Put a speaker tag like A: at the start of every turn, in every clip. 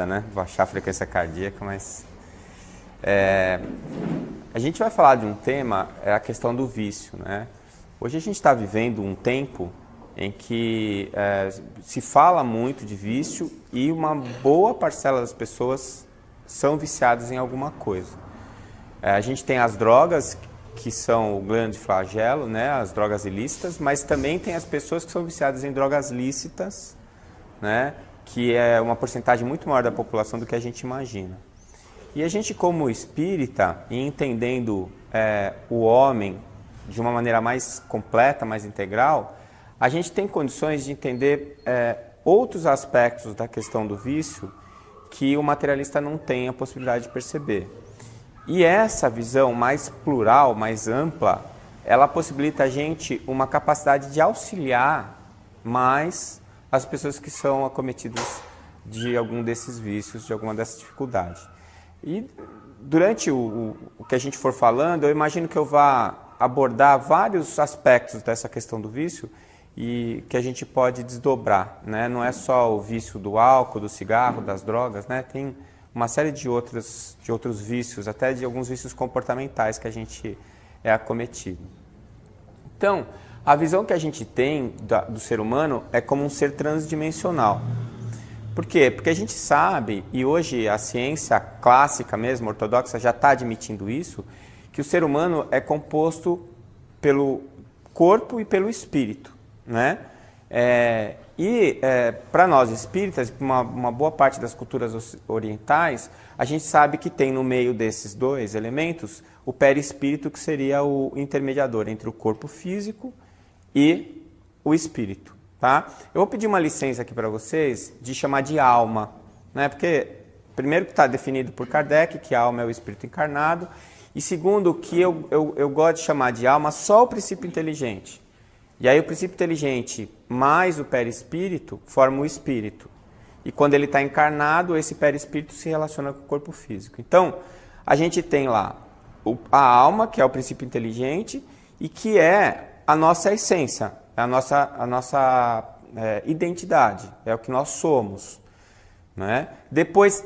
A: né? Baixar a frequência cardíaca, mas... a gente vai falar de um tema, é a questão do vício, né? Hoje a gente está vivendo um tempo em que se fala muito de vício e uma boa parcela das pessoas são viciadas em alguma coisa. A gente tem as drogas, que são o grande flagelo, né? As drogas ilícitas, mas também tem as pessoas que são viciadas em drogas lícitas, né? Que é uma porcentagem muito maior da população do que a gente imagina. E a gente, como espírita, e entendendo o homem de uma maneira mais completa, mais integral, a gente tem condições de entender outros aspectos da questão do vício que o materialista não tem a possibilidade de perceber. E essa visão mais plural, mais ampla, ela possibilita a gente uma capacidade de auxiliar mais as pessoas que são acometidas de algum desses vícios, de alguma dessas dificuldades. E durante o que a gente for falando, eu imagino que eu vá abordar vários aspectos dessa questão do vício e que a gente pode desdobrar, né? Não é só o vício do álcool, do cigarro, das drogas, né? Tem uma série de outros vícios, até de alguns vícios comportamentais que a gente é acometido. Então, a visão que a gente tem do ser humano é como um ser transdimensional. Por quê? Porque a gente sabe, e hoje a ciência clássica mesmo, ortodoxa, já está admitindo isso, que o ser humano é composto pelo corpo e pelo espírito, né? Para nós espíritas, uma boa parte das culturas orientais, a gente sabe que tem no meio desses dois elementos o perispírito, que seria o intermediador entre o corpo físico e o espírito. Tá? Eu vou pedir uma licença aqui para vocês de chamar de alma, né? Porque primeiro que está definido por Kardec, que a alma é o espírito encarnado, e segundo que eu gosto de chamar de alma só o princípio inteligente. E aí o princípio inteligente mais o perispírito formam o espírito. E quando ele está encarnado, esse perispírito se relaciona com o corpo físico. Então, a gente tem lá a alma, que é o princípio inteligente, e que é a nossa essência, a nossa identidade, é o que nós somos, né? Depois,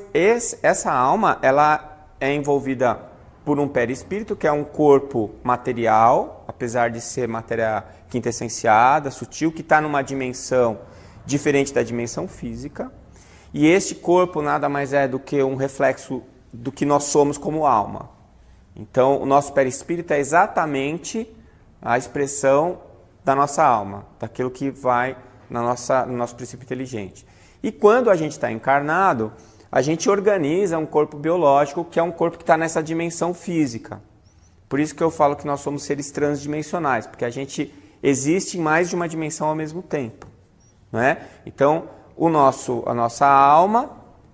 A: essa alma, ela é envolvida por um perispírito, que é um corpo material, apesar de ser matéria quintessenciada, sutil, que está numa dimensão diferente da dimensão física. E este corpo nada mais é do que um reflexo do que nós somos como alma. Então, o nosso perispírito é exatamente a expressão da nossa alma, daquilo que vai no nosso princípio inteligente. E quando a gente está encarnado, a gente organiza um corpo biológico, que é um corpo que está nessa dimensão física. Por isso que eu falo que nós somos seres transdimensionais, porque a gente existe em mais de uma dimensão ao mesmo tempo, né? Então, a nossa alma,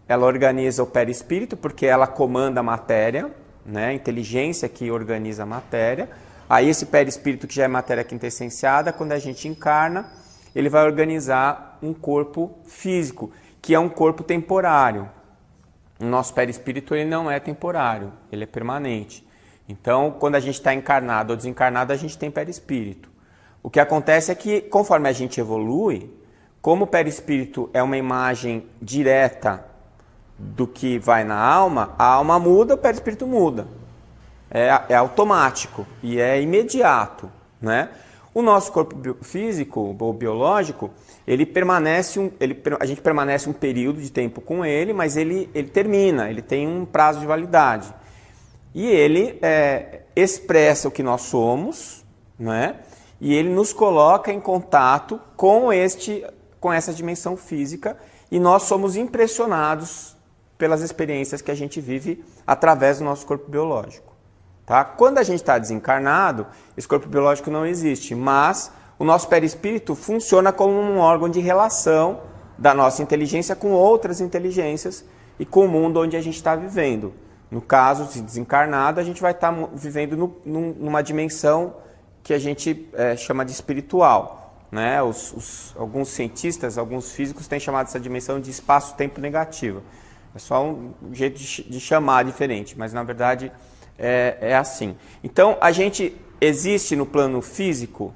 A: ela organiza o perispírito, porque ela comanda a matéria, né? A inteligência que organiza a matéria. Aí esse perispírito, que já é matéria quintessenciada, quando a gente encarna, ele vai organizar um corpo físico, que é um corpo temporário. O nosso perispírito, ele não é temporário, ele é permanente. Então, quando a gente está encarnado ou desencarnado, a gente tem perispírito. O que acontece é que, conforme a gente evolui, como o perispírito é uma imagem direta do que vai na alma, a alma muda, o perispírito muda. É automático e é imediato, né? O nosso corpo físico ou biológico, a gente permanece um período de tempo com ele, mas ele termina, ele tem um prazo de validade. E ele expressa o que nós somos, né? E ele nos coloca em contato com essa dimensão física, e nós somos impressionados pelas experiências que a gente vive através do nosso corpo biológico. Tá? Quando a gente está desencarnado, esse corpo biológico não existe, mas o nosso perispírito funciona como um órgão de relação da nossa inteligência com outras inteligências e com o mundo onde a gente está vivendo. No caso de desencarnado, a gente vai estar vivendo numa dimensão que a gente chama de espiritual, né? Alguns cientistas, alguns físicos têm chamado essa dimensão de espaço-tempo negativo. É só um jeito de chamar diferente, mas na verdade é assim. Então, a gente existe no plano físico,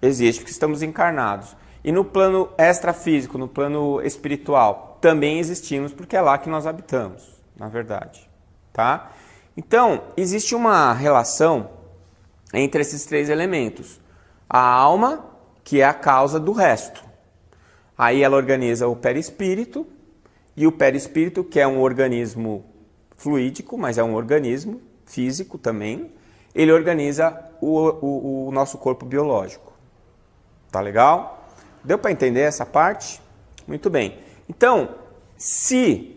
A: existe porque estamos encarnados. E no plano extrafísico, no plano espiritual, também existimos porque é lá que nós habitamos, na verdade. Tá? Então, existe uma relação entre esses três elementos. A alma, que é a causa do resto. Aí ela organiza o perispírito, e o perispírito, que é um organismo fluídico, mas é um organismo físico também, ele organiza o nosso corpo biológico. Tá legal? Deu para entender essa parte? Muito bem. Então, se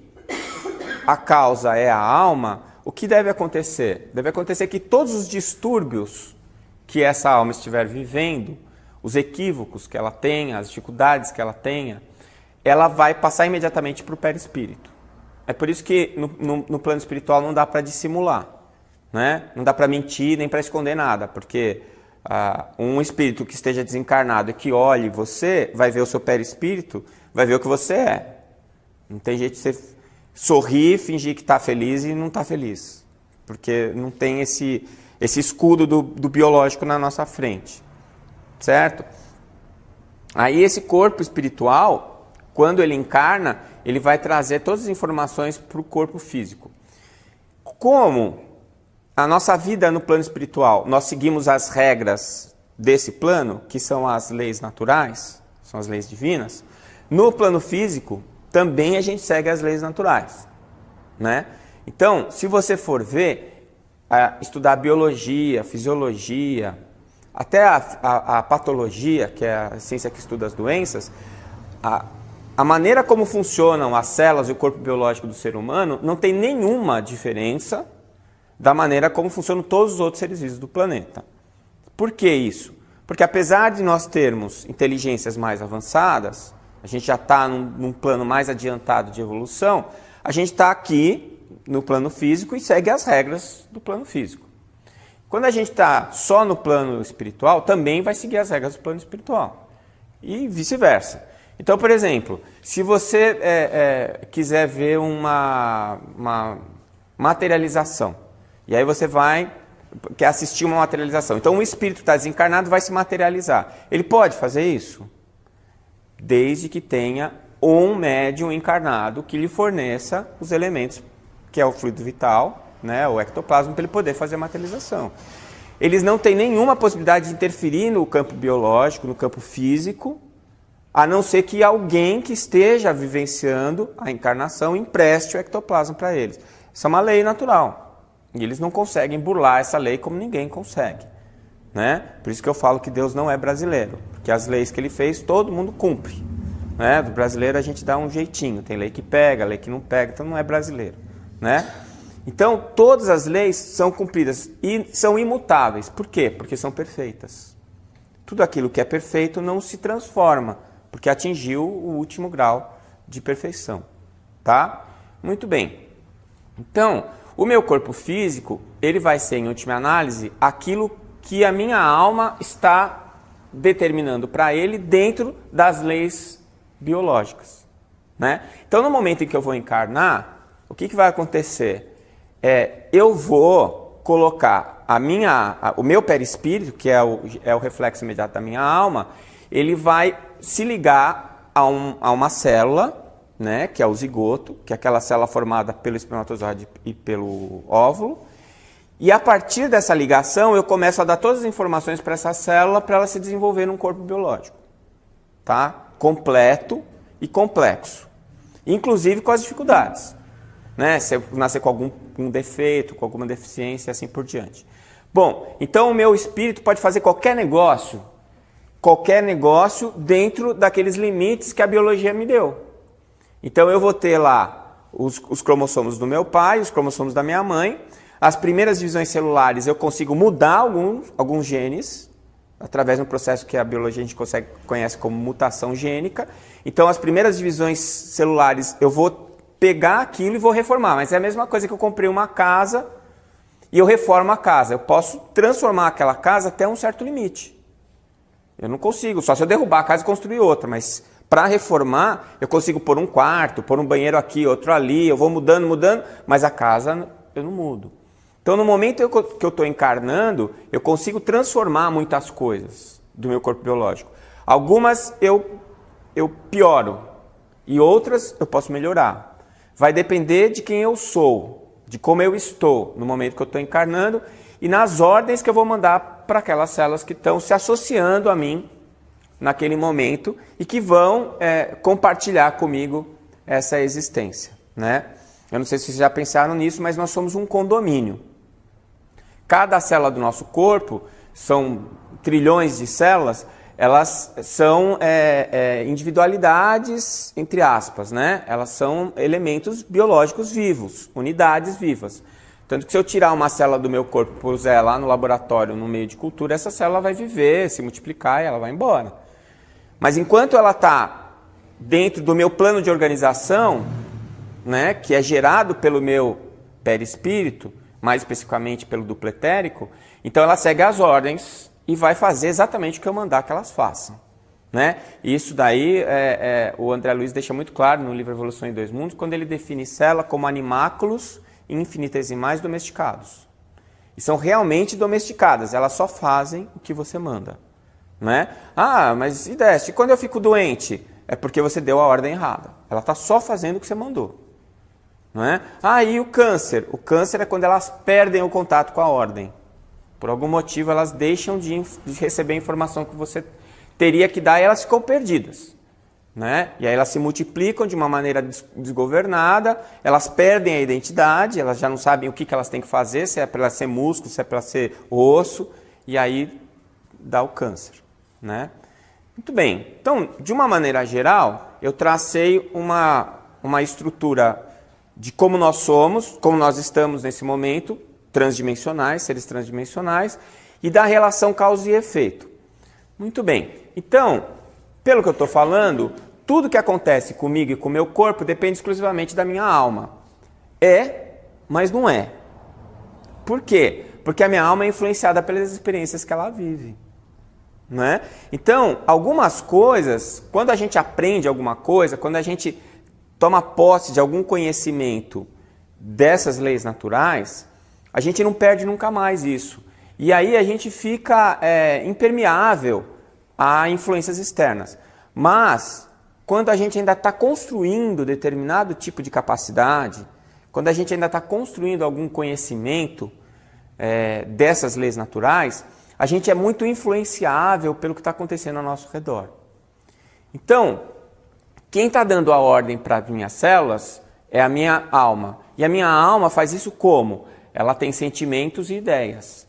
A: a causa é a alma, o que deve acontecer? Deve acontecer que todos os distúrbios que essa alma estiver vivendo, os equívocos que ela tenha, as dificuldades que ela tenha, ela vai passar imediatamente para o perispírito. É por isso que no plano espiritual não dá para dissimular, né? Não dá para mentir nem para esconder nada, porque um espírito que esteja desencarnado e que olhe você, vai ver o seu perispírito, vai ver o que você é. Não tem jeito de você sorrir, fingir que está feliz e não está feliz, porque não tem esse escudo do biológico na nossa frente, certo? Aí esse corpo espiritual, quando ele encarna, ele vai trazer todas as informações para o corpo físico. Como a nossa vida no plano espiritual, nós seguimos as regras desse plano, que são as leis naturais, são as leis divinas, no plano físico também a gente segue as leis naturais, né? Então, se você for ver, estudar biologia, fisiologia, até a patologia, que é a ciência que estuda as doenças, a maneira como funcionam as células e o corpo biológico do ser humano não tem nenhuma diferença da maneira como funcionam todos os outros seres vivos do planeta. Por que isso? Porque apesar de nós termos inteligências mais avançadas, a gente já está num plano mais adiantado de evolução, a gente está aqui no plano físico e segue as regras do plano físico. Quando a gente está só no plano espiritual, também vai seguir as regras do plano espiritual. E vice-versa. Então, por exemplo, se você quiser ver uma materialização, e aí você quer assistir uma materialização. Então, um espírito está desencarnado, vai se materializar. Ele pode fazer isso? Desde que tenha um médium encarnado que lhe forneça os elementos, que é o fluido vital, né, o ectoplasma, para ele poder fazer a materialização. Eles não têm nenhuma possibilidade de interferir no campo biológico, no campo físico, a não ser que alguém que esteja vivenciando a encarnação empreste o ectoplasma para eles. Isso é uma lei natural. E eles não conseguem burlar essa lei como ninguém consegue, né? Por isso que eu falo que Deus não é brasileiro, porque as leis que ele fez, todo mundo cumpre, né? Do brasileiro a gente dá um jeitinho, tem lei que pega, lei que não pega, então não é brasileiro, né? Então, todas as leis são cumpridas e são imutáveis. Por quê? Porque são perfeitas. Tudo aquilo que é perfeito não se transforma, porque atingiu o último grau de perfeição, tá? Muito bem. Então, o meu corpo físico, ele vai ser, em última análise, aquilo que a minha alma está determinando para ele dentro das leis biológicas, né? Então, no momento em que eu vou encarnar, o que vai acontecer? Eu vou colocar o meu perispírito, que é o reflexo imediato da minha alma, ele vai se ligar a uma célula, né, que é o zigoto, que é aquela célula formada pelo espermatozoide e pelo óvulo. E a partir dessa ligação, eu começo a dar todas as informações para essa célula para ela se desenvolver num corpo biológico, tá? Completo e complexo, inclusive com as dificuldades, né? Se eu nascer com algum defeito, com alguma deficiência e assim por diante. Bom, então o meu espírito pode fazer qualquer negócio dentro daqueles limites que a biologia me deu. Então eu vou ter lá os cromossomos do meu pai, os cromossomos da minha mãe. As primeiras divisões celulares eu consigo mudar alguns genes, através de um processo que a biologia a gente conhece como mutação gênica. Então as primeiras divisões celulares eu vou pegar aquilo e vou reformar. Mas é a mesma coisa que eu comprei uma casa e eu reformo a casa. Eu posso transformar aquela casa até um certo limite. Eu não consigo, só se eu derrubar a casa e construir outra, mas para reformar, eu consigo pôr um quarto, pôr um banheiro aqui, outro ali, eu vou mudando, mas a casa eu não mudo. Então, no momento que eu estou encarnando, eu consigo transformar muitas coisas do meu corpo biológico. Algumas eu pioro, e outras eu posso melhorar. Vai depender de quem eu sou, de como eu estou no momento que eu estou encarnando e nas ordens que eu vou mandar para aquelas células que estão se associando a mim naquele momento e que vão compartilhar comigo essa existência, né? Eu não sei se vocês já pensaram nisso, mas nós somos um condomínio. Cada célula do nosso corpo, são trilhões de células, elas são individualidades, entre aspas, né? Elas são elementos biológicos vivos, unidades vivas. Tanto que se eu tirar uma célula do meu corpo e puser ela lá no laboratório, no meio de cultura, essa célula vai viver, se multiplicar e ela vai embora. Mas enquanto ela está dentro do meu plano de organização, né, que é gerado pelo meu perispírito, mais especificamente pelo duplo etérico, então ela segue as ordens e vai fazer exatamente o que eu mandar que elas façam, né? E isso daí o André Luiz deixa muito claro no livro Evolução em Dois Mundos, quando ele define célula como animáculos infinitesimais domesticados. E são realmente domesticadas, elas só fazem o que você manda, né? Ah, mas e quando eu fico doente? É porque você deu a ordem errada. Ela está só fazendo o que você mandou. Não é? Ah, e o câncer? O câncer é quando elas perdem o contato com a ordem. Por algum motivo elas deixam de receber a informação que você teria que dar e elas ficam perdidas. Né? E aí elas se multiplicam de uma maneira desgovernada, elas perdem a identidade, elas já não sabem o que elas têm que fazer, se é para ela ser músculo, se é para ela ser osso, e aí dá o câncer. Né? Muito bem, então, de uma maneira geral, eu tracei uma estrutura de como nós somos, como nós estamos nesse momento, transdimensionais, seres transdimensionais, e da relação causa e efeito. Muito bem, então, pelo que eu estou falando, tudo que acontece comigo e com o meu corpo depende exclusivamente da minha alma. Mas não é. Por quê? Porque a minha alma é influenciada pelas experiências que ela vive. Né? Então, algumas coisas, quando a gente aprende alguma coisa, quando a gente toma posse de algum conhecimento dessas leis naturais, a gente não perde nunca mais isso. E aí a gente fica impermeável a influências externas. Mas, quando a gente ainda está construindo determinado tipo de capacidade, quando a gente ainda está construindo algum conhecimento dessas leis naturais, a gente é muito influenciável pelo que está acontecendo ao nosso redor. Então, quem está dando a ordem para as minhas células é a minha alma. E a minha alma faz isso como? Ela tem sentimentos e ideias.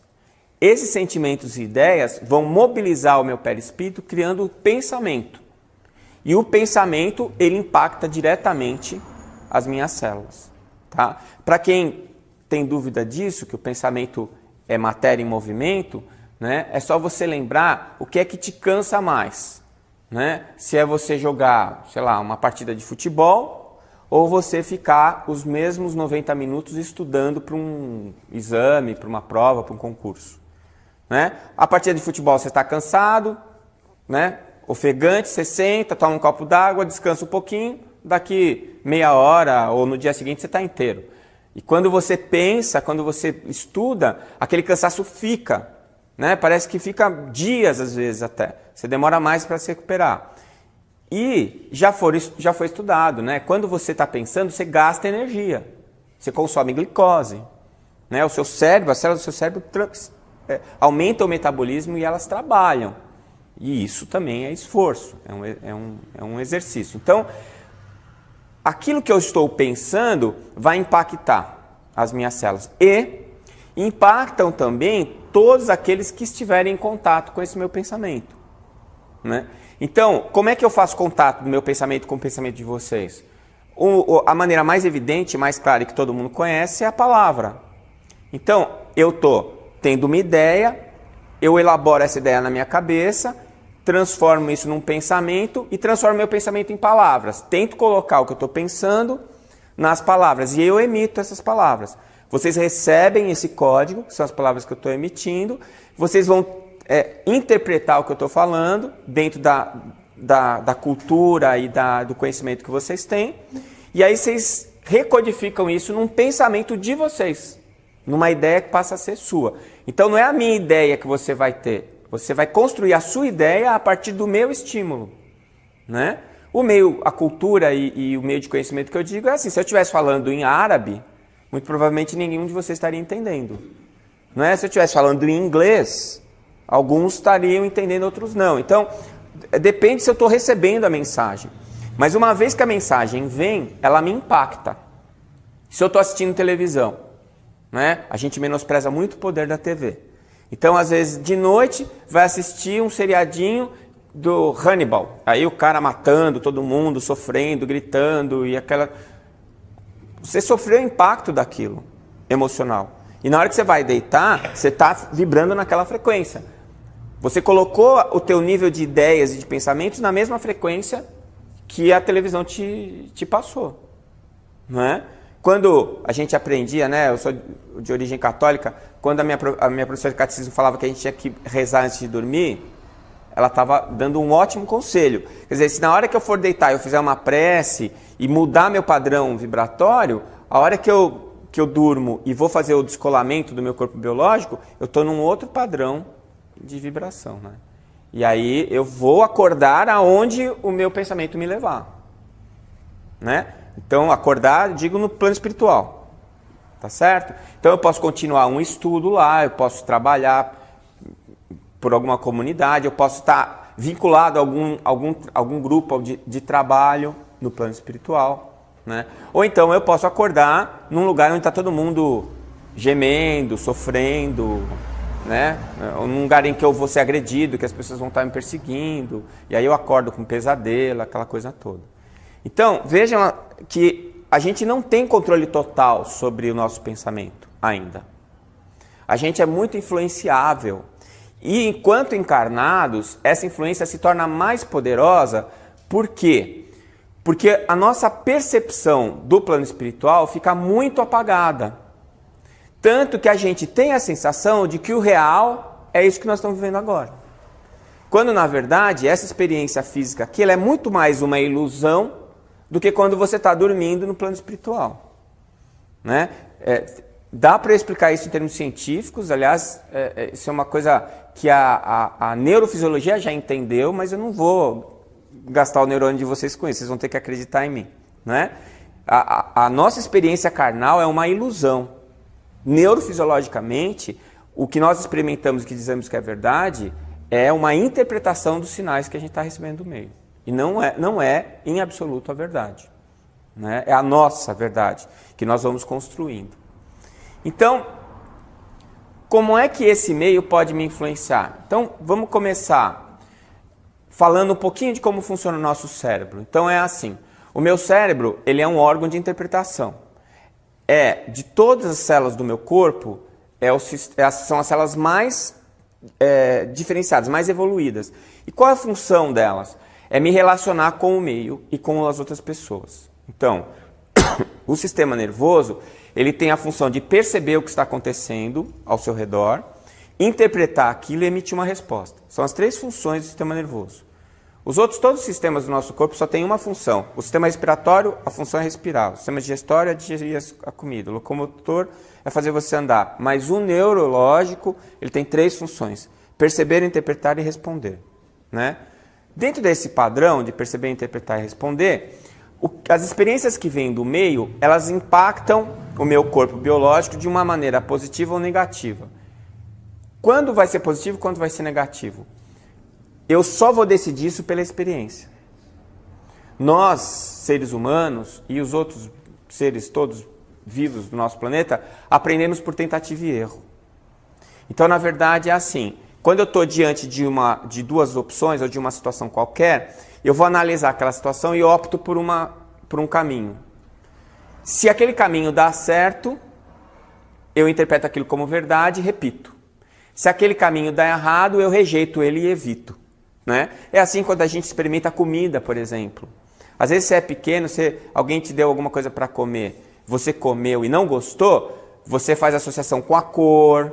A: Esses sentimentos e ideias vão mobilizar o meu perispírito criando pensamento. E o pensamento, ele impacta diretamente as minhas células. Tá? Para quem tem dúvida disso, que o pensamento é matéria em movimento, né, é só você lembrar o que é que te cansa mais. Né? Se é você jogar, sei lá, uma partida de futebol ou você ficar os mesmos 90 minutos estudando para um exame, para uma prova, para um concurso. Né? A partida de futebol você está cansado, né? Ofegante, você senta, toma um copo d'água, descansa um pouquinho, daqui meia hora ou no dia seguinte você está inteiro. E quando você pensa, quando você estuda, aquele cansaço fica. Né? Parece que fica dias, às vezes, até. Você demora mais para se recuperar. E já foi estudado, né? Quando você está pensando, você gasta energia. Você consome glicose. Né? O seu cérebro, as células do seu cérebro aumentam o metabolismo e elas trabalham. E isso também é esforço, é um exercício. Então, aquilo que eu estou pensando vai impactar as minhas células. E impactam também todos aqueles que estiverem em contato com esse meu pensamento. Né? Então, como é que eu faço contato do meu pensamento com o pensamento de vocês? A maneira mais evidente, mais clara e que todo mundo conhece é a palavra. Então, eu estou tendo uma ideia, eu elaboro essa ideia na minha cabeça, transformo isso num pensamento e transformo meu pensamento em palavras. Tento colocar o que eu estou pensando nas palavras e eu emito essas palavras. Vocês recebem esse código, que são as palavras que eu estou emitindo, vocês vão interpretar o que eu estou falando dentro da cultura e do conhecimento que vocês têm, e aí vocês recodificam isso num pensamento de vocês, numa ideia que passa a ser sua. Então não é a minha ideia que você vai ter, você vai construir a sua ideia a partir do meu estímulo. Né? O meio, a cultura e o meio de conhecimento que eu digo é assim, se eu estivesse falando em árabe, muito provavelmente nenhum de vocês estaria entendendo. Não é? Se eu estivesse falando em inglês, alguns estariam entendendo, outros não. Então, depende se eu estou recebendo a mensagem. Mas uma vez que a mensagem vem, ela me impacta. Se eu estou assistindo televisão, né? A gente menospreza muito o poder da TV. Então, às vezes, de noite, vai assistir um seriadinho do Hannibal. Aí o cara matando todo mundo, sofrendo, gritando e aquela... Você sofreu o impacto daquilo, emocional. E na hora que você vai deitar, você está vibrando naquela frequência. Você colocou o teu nível de ideias e de pensamentos na mesma frequência que a televisão te passou. Não é? Quando a gente aprendia, né, eu sou de origem católica, quando a minha professora de catecismo falava que a gente tinha que rezar antes de dormir, ela estava dando um ótimo conselho. Quer dizer, se na hora que eu for deitar eu fizer uma prece e mudar meu padrão vibratório, a hora que eu durmo e vou fazer o descolamento do meu corpo biológico, eu estou num outro padrão de vibração, né? E aí eu vou acordar aonde o meu pensamento me levar, né? Então, acordar, digo, no plano espiritual, tá certo? Então, eu posso continuar um estudo lá, eu posso trabalhar por alguma comunidade, eu posso estar vinculado a algum grupo de trabalho no plano espiritual, né? Ou então, eu posso acordar num lugar onde está todo mundo gemendo, sofrendo, né? Num lugar em que eu vou ser agredido, que as pessoas vão estar me perseguindo, e aí eu acordo com pesadelo, aquela coisa toda. Então, vejam que a gente não tem controle total sobre o nosso pensamento ainda. A gente é muito influenciável. E enquanto encarnados, essa influência se torna mais poderosa. Por quê? Porque a nossa percepção do plano espiritual fica muito apagada. Tanto que a gente tem a sensação de que o real é isso que nós estamos vivendo agora. Quando, na verdade, essa experiência física aqui ela é muito mais uma ilusão do que quando você está dormindo no plano espiritual, né? Dá para explicar isso em termos científicos, aliás, isso é uma coisa que a neurofisiologia já entendeu, mas eu não vou gastar o neurônio de vocês com isso, vocês vão ter que acreditar em mim, né? A nossa experiência carnal é uma ilusão. Neurofisiologicamente, o que nós experimentamos e que dizemos que é verdade é uma interpretação dos sinais que a gente está recebendo do meio. E não é em absoluto a verdade, né? É a nossa verdade que nós vamos construindo. Então, como é que esse meio pode me influenciar? Então, vamos começar falando um pouquinho de como funciona o nosso cérebro. Então, é assim, o meu cérebro ele é um órgão de interpretação. De todas as células do meu corpo, são as células mais diferenciadas, mais evoluídas. E qual é a função delas? É me relacionar com o meio e com as outras pessoas. Então, o sistema nervoso, ele tem a função de perceber o que está acontecendo ao seu redor, interpretar aquilo e emitir uma resposta. São as 3 funções do sistema nervoso. Todos os sistemas do nosso corpo só têm uma função. O sistema respiratório, a função é respirar. O sistema digestório é digerir a comida. O locomotor é fazer você andar. Mas o neurológico, ele tem 3 funções. Perceber, interpretar e responder, né? Dentro desse padrão de perceber, interpretar e responder, as experiências que vêm do meio, elas impactam o meu corpo biológico de uma maneira positiva ou negativa. Quando vai ser positivo, quando vai ser negativo? Eu só vou decidir isso pela experiência. Nós, seres humanos, e os outros seres todos vivos do nosso planeta, aprendemos por tentativa e erro. Então, na verdade, é assim. Quando eu estou diante de 2 opções ou de uma situação qualquer, eu vou analisar aquela situação e opto por um caminho. Se aquele caminho dá certo, eu interpreto aquilo como verdade e repito. Se aquele caminho dá errado, eu rejeito ele e evito, né? É assim quando a gente experimenta comida, por exemplo. Às vezes você é pequeno, alguém te deu alguma coisa para comer, você comeu e não gostou, você faz associação com a cor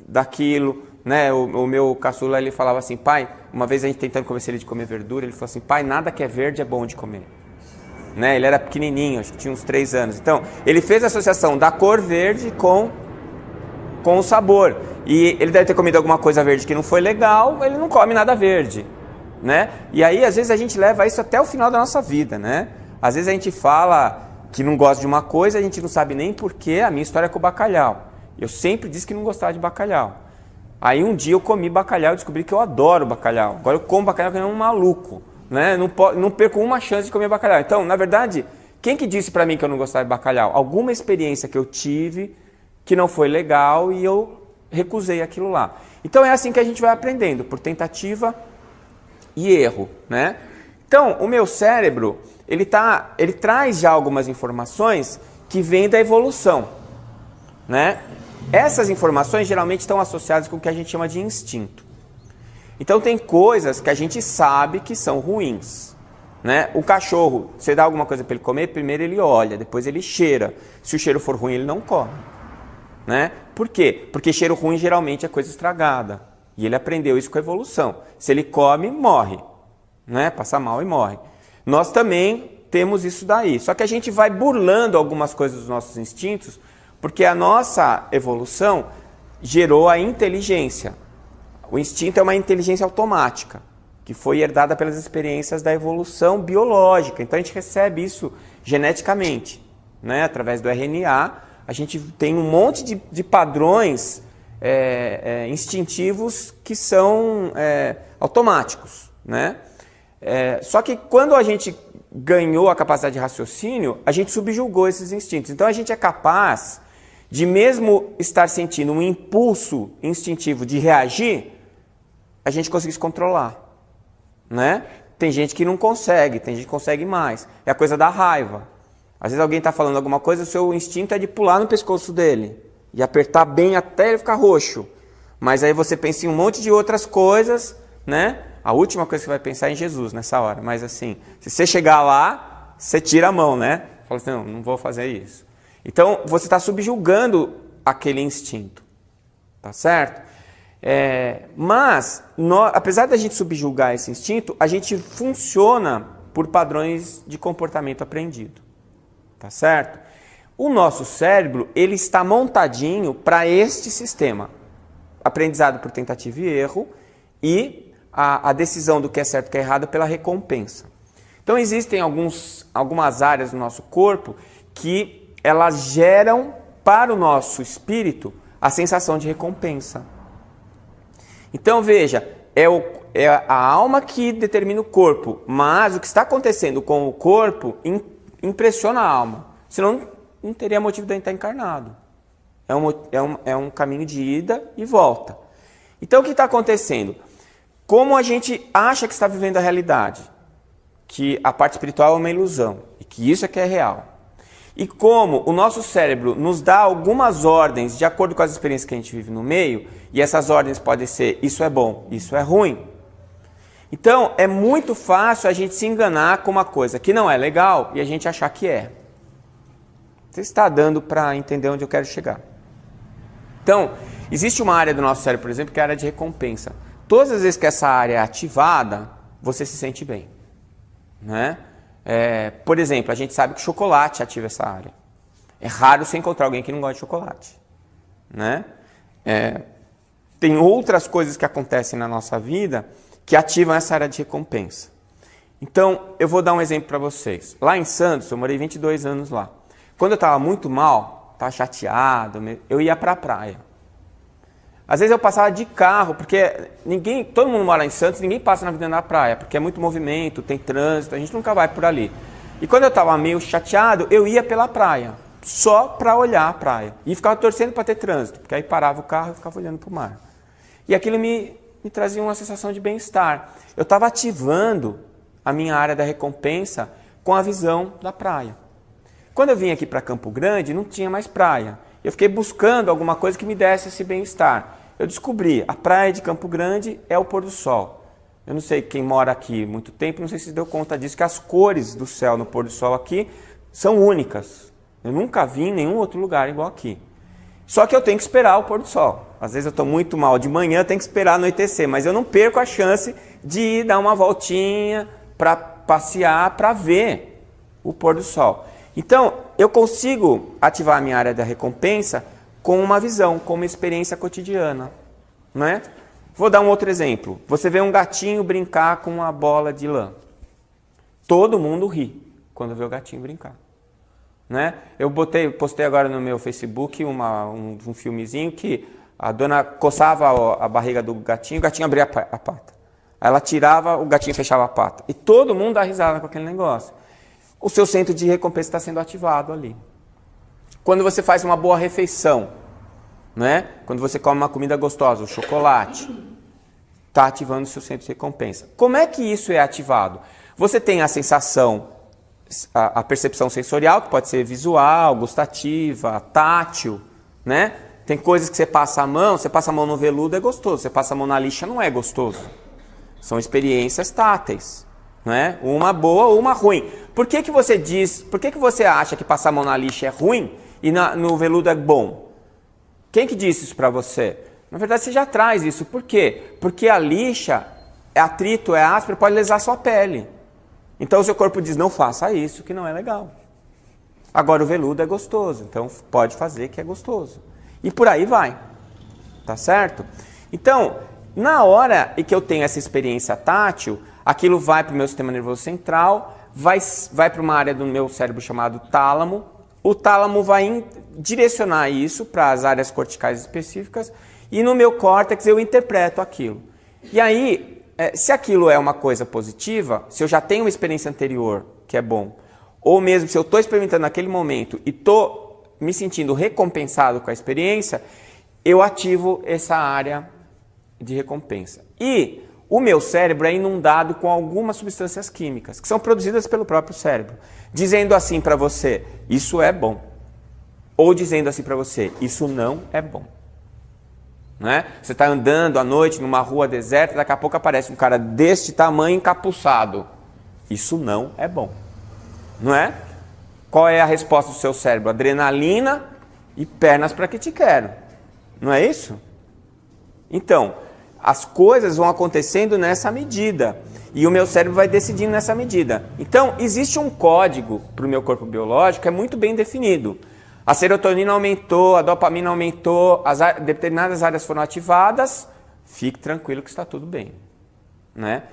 A: daquilo, né? O meu caçula, ele falava assim, pai, uma vez a gente tentando convencer ele de comer verdura, ele falou assim, pai, nada que é verde é bom de comer. Né? Ele era pequenininho, acho que tinha uns 3 anos. Então, ele fez a associação da cor verde com o sabor. E ele deve ter comido alguma coisa verde que não foi legal, ele não come nada verde. né? E aí, às vezes, a gente leva isso até o final da nossa vida, né? Às vezes a gente fala que não gosta de uma coisa, a gente não sabe nem porquê. A minha história é com o bacalhau. Eu sempre disse que não gostava de bacalhau. Aí um dia eu comi bacalhau e descobri que eu adoro bacalhau. Agora eu como bacalhau que nem um maluco, né? Não perco uma chance de comer bacalhau. Então, na verdade, quem que disse pra mim que eu não gostava de bacalhau? Alguma experiência que eu tive que não foi legal e eu recusei aquilo lá. Então é assim que a gente vai aprendendo, por tentativa e erro, né? Então, o meu cérebro, ele traz já algumas informações que vêm da evolução, né? Essas informações geralmente estão associadas com o que a gente chama de instinto. Então tem coisas que a gente sabe que são ruins, né? O cachorro, você dá alguma coisa para ele comer, primeiro ele olha, depois ele cheira. Se o cheiro for ruim, ele não come, né? Por quê? Porque cheiro ruim geralmente é coisa estragada. E ele aprendeu isso com a evolução. Se ele come, morre, né? Passa mal e morre. Nós também temos isso daí. Só que a gente vai burlando algumas coisas dos nossos instintos, porque a nossa evolução gerou a inteligência. O instinto é uma inteligência automática, que foi herdada pelas experiências da evolução biológica. Então a gente recebe isso geneticamente, né? Através do RNA, a gente tem um monte de padrões instintivos que são automáticos, né? Só que quando a gente ganhou a capacidade de raciocínio, a gente subjugou esses instintos. Então a gente é capaz de, mesmo estar sentindo um impulso instintivo de reagir, a gente conseguir se controlar, né? Tem gente que não consegue, tem gente que consegue mais. É a coisa da raiva. Às vezes alguém está falando alguma coisa, o seu instinto é de pular no pescoço dele e apertar bem até ele ficar roxo. Mas aí você pensa em um monte de outras coisas, né? A última coisa que você vai pensar é em Jesus nessa hora. Mas assim, se você chegar lá, você tira a mão, né? Fala assim, não vou fazer isso. Então, você está subjugando aquele instinto, tá certo? Mas, apesar da gente subjugar esse instinto, a gente funciona por padrões de comportamento aprendido, tá certo? O nosso cérebro, ele está montadinho para este sistema, aprendizado por tentativa e erro e a decisão do que é certo e o que é errado pela recompensa. Então, existem algumas áreas do nosso corpo que elas geram para o nosso espírito a sensação de recompensa. Então veja, é a alma que determina o corpo, mas o que está acontecendo com o corpo impressiona a alma. Senão não teria motivo de estar encarnado. É um caminho de ida e volta. Então o que está acontecendo? Como a gente acha que está vivendo a realidade, que a parte espiritual é uma ilusão e que isso é que é real. E como o nosso cérebro nos dá algumas ordens de acordo com as experiências que a gente vive no meio, e essas ordens podem ser isso é bom, isso é ruim. Então é muito fácil a gente se enganar com uma coisa que não é legal e a gente achar que é. Você está dando para entender onde eu quero chegar. Então, existe uma área do nosso cérebro, por exemplo, que é a área de recompensa. Todas as vezes que essa área é ativada, você se sente bem, né? Por exemplo, a gente sabe que chocolate ativa essa área. É raro você encontrar alguém que não gosta de chocolate, né? Tem outras coisas que acontecem na nossa vida que ativam essa área de recompensa. Então, eu vou dar um exemplo para vocês. Lá em Santos, eu morei 22 anos lá. Quando eu estava muito mal, estava chateado, eu ia para a praia. Às vezes eu passava de carro, porque todo mundo mora em Santos, ninguém passa na Avenida da Praia, porque é muito movimento, tem trânsito, a gente nunca vai por ali. E quando eu estava meio chateado, eu ia pela praia, só para olhar a praia. E ficava torcendo para ter trânsito, porque aí parava o carro e ficava olhando para o mar. E aquilo me trazia uma sensação de bem-estar. Eu estava ativando a minha área da recompensa com a visão da praia. Quando eu vim aqui para Campo Grande, não tinha mais praia. Eu fiquei buscando alguma coisa que me desse esse bem-estar. Eu descobri, a praia de Campo Grande é o pôr do sol. Eu não sei quem mora aqui há muito tempo, não sei se deu conta disso, que as cores do céu no pôr do sol aqui são únicas. Eu nunca vi em nenhum outro lugar igual aqui. Só que eu tenho que esperar o pôr do sol. Às vezes eu estou muito mal de manhã, eu tenho que esperar anoitecer, mas eu não perco a chance de ir dar uma voltinha para passear, para ver o pôr do sol. Então, eu consigo ativar a minha área da recompensa com uma visão, com uma experiência cotidiana, né? Vou dar um outro exemplo. Você vê um gatinho brincar com uma bola de lã. Todo mundo ri quando vê o gatinho brincar. Né? Eu postei agora no meu Facebook um filmezinho que a dona coçava a barriga do gatinho, o gatinho abria a pata. Ela tirava, o gatinho fechava a pata. E todo mundo dá risada com aquele negócio. O seu centro de recompensa está sendo ativado ali. Quando você faz uma boa refeição, né? Quando você come uma comida gostosa, o chocolate, está ativando o seu centro de recompensa. Como é que isso é ativado? Você tem a sensação, a percepção sensorial, que pode ser visual, gustativa, tátil, né? Tem coisas que você passa a mão no veludo é gostoso, você passa a mão na lixa não é gostoso. São experiências táteis, né? Uma boa, uma ruim. Por que você acha que passar a mão na lixa é ruim e no veludo é bom? Quem que disse isso para você? Na verdade você já traz isso. Por quê? Porque a lixa é atrito, é áspero, pode lesar sua pele. Então o seu corpo diz, não faça isso, que não é legal. Agora o veludo é gostoso, então pode fazer que é gostoso. E por aí vai, tá certo? Então, na hora em que eu tenho essa experiência tátil, aquilo vai para o meu sistema nervoso central, vai para uma área do meu cérebro chamado tálamo. O tálamo vai direcionar isso para as áreas corticais específicas e no meu córtex eu interpreto aquilo. E aí, se aquilo é uma coisa positiva, se eu já tenho uma experiência anterior que é bom, ou mesmo se eu estou experimentando naquele momento e estou me sentindo recompensado com a experiência, eu ativo essa área de recompensa. E o meu cérebro é inundado com algumas substâncias químicas, que são produzidas pelo próprio cérebro, dizendo assim para você, isso é bom. Ou dizendo assim para você, isso não é bom. Né? Você está andando à noite numa rua deserta, daqui a pouco aparece um cara deste tamanho encapuçado. Isso não é bom. Não é? Qual é a resposta do seu cérebro? Adrenalina e pernas para que te quero. Não é isso? Então, as coisas vão acontecendo nessa medida. E o meu cérebro vai decidindo nessa medida. Então, existe um código para o meu corpo biológico que é muito bem definido. A serotonina aumentou, a dopamina aumentou, determinadas áreas foram ativadas, fique tranquilo que está tudo bem. Né?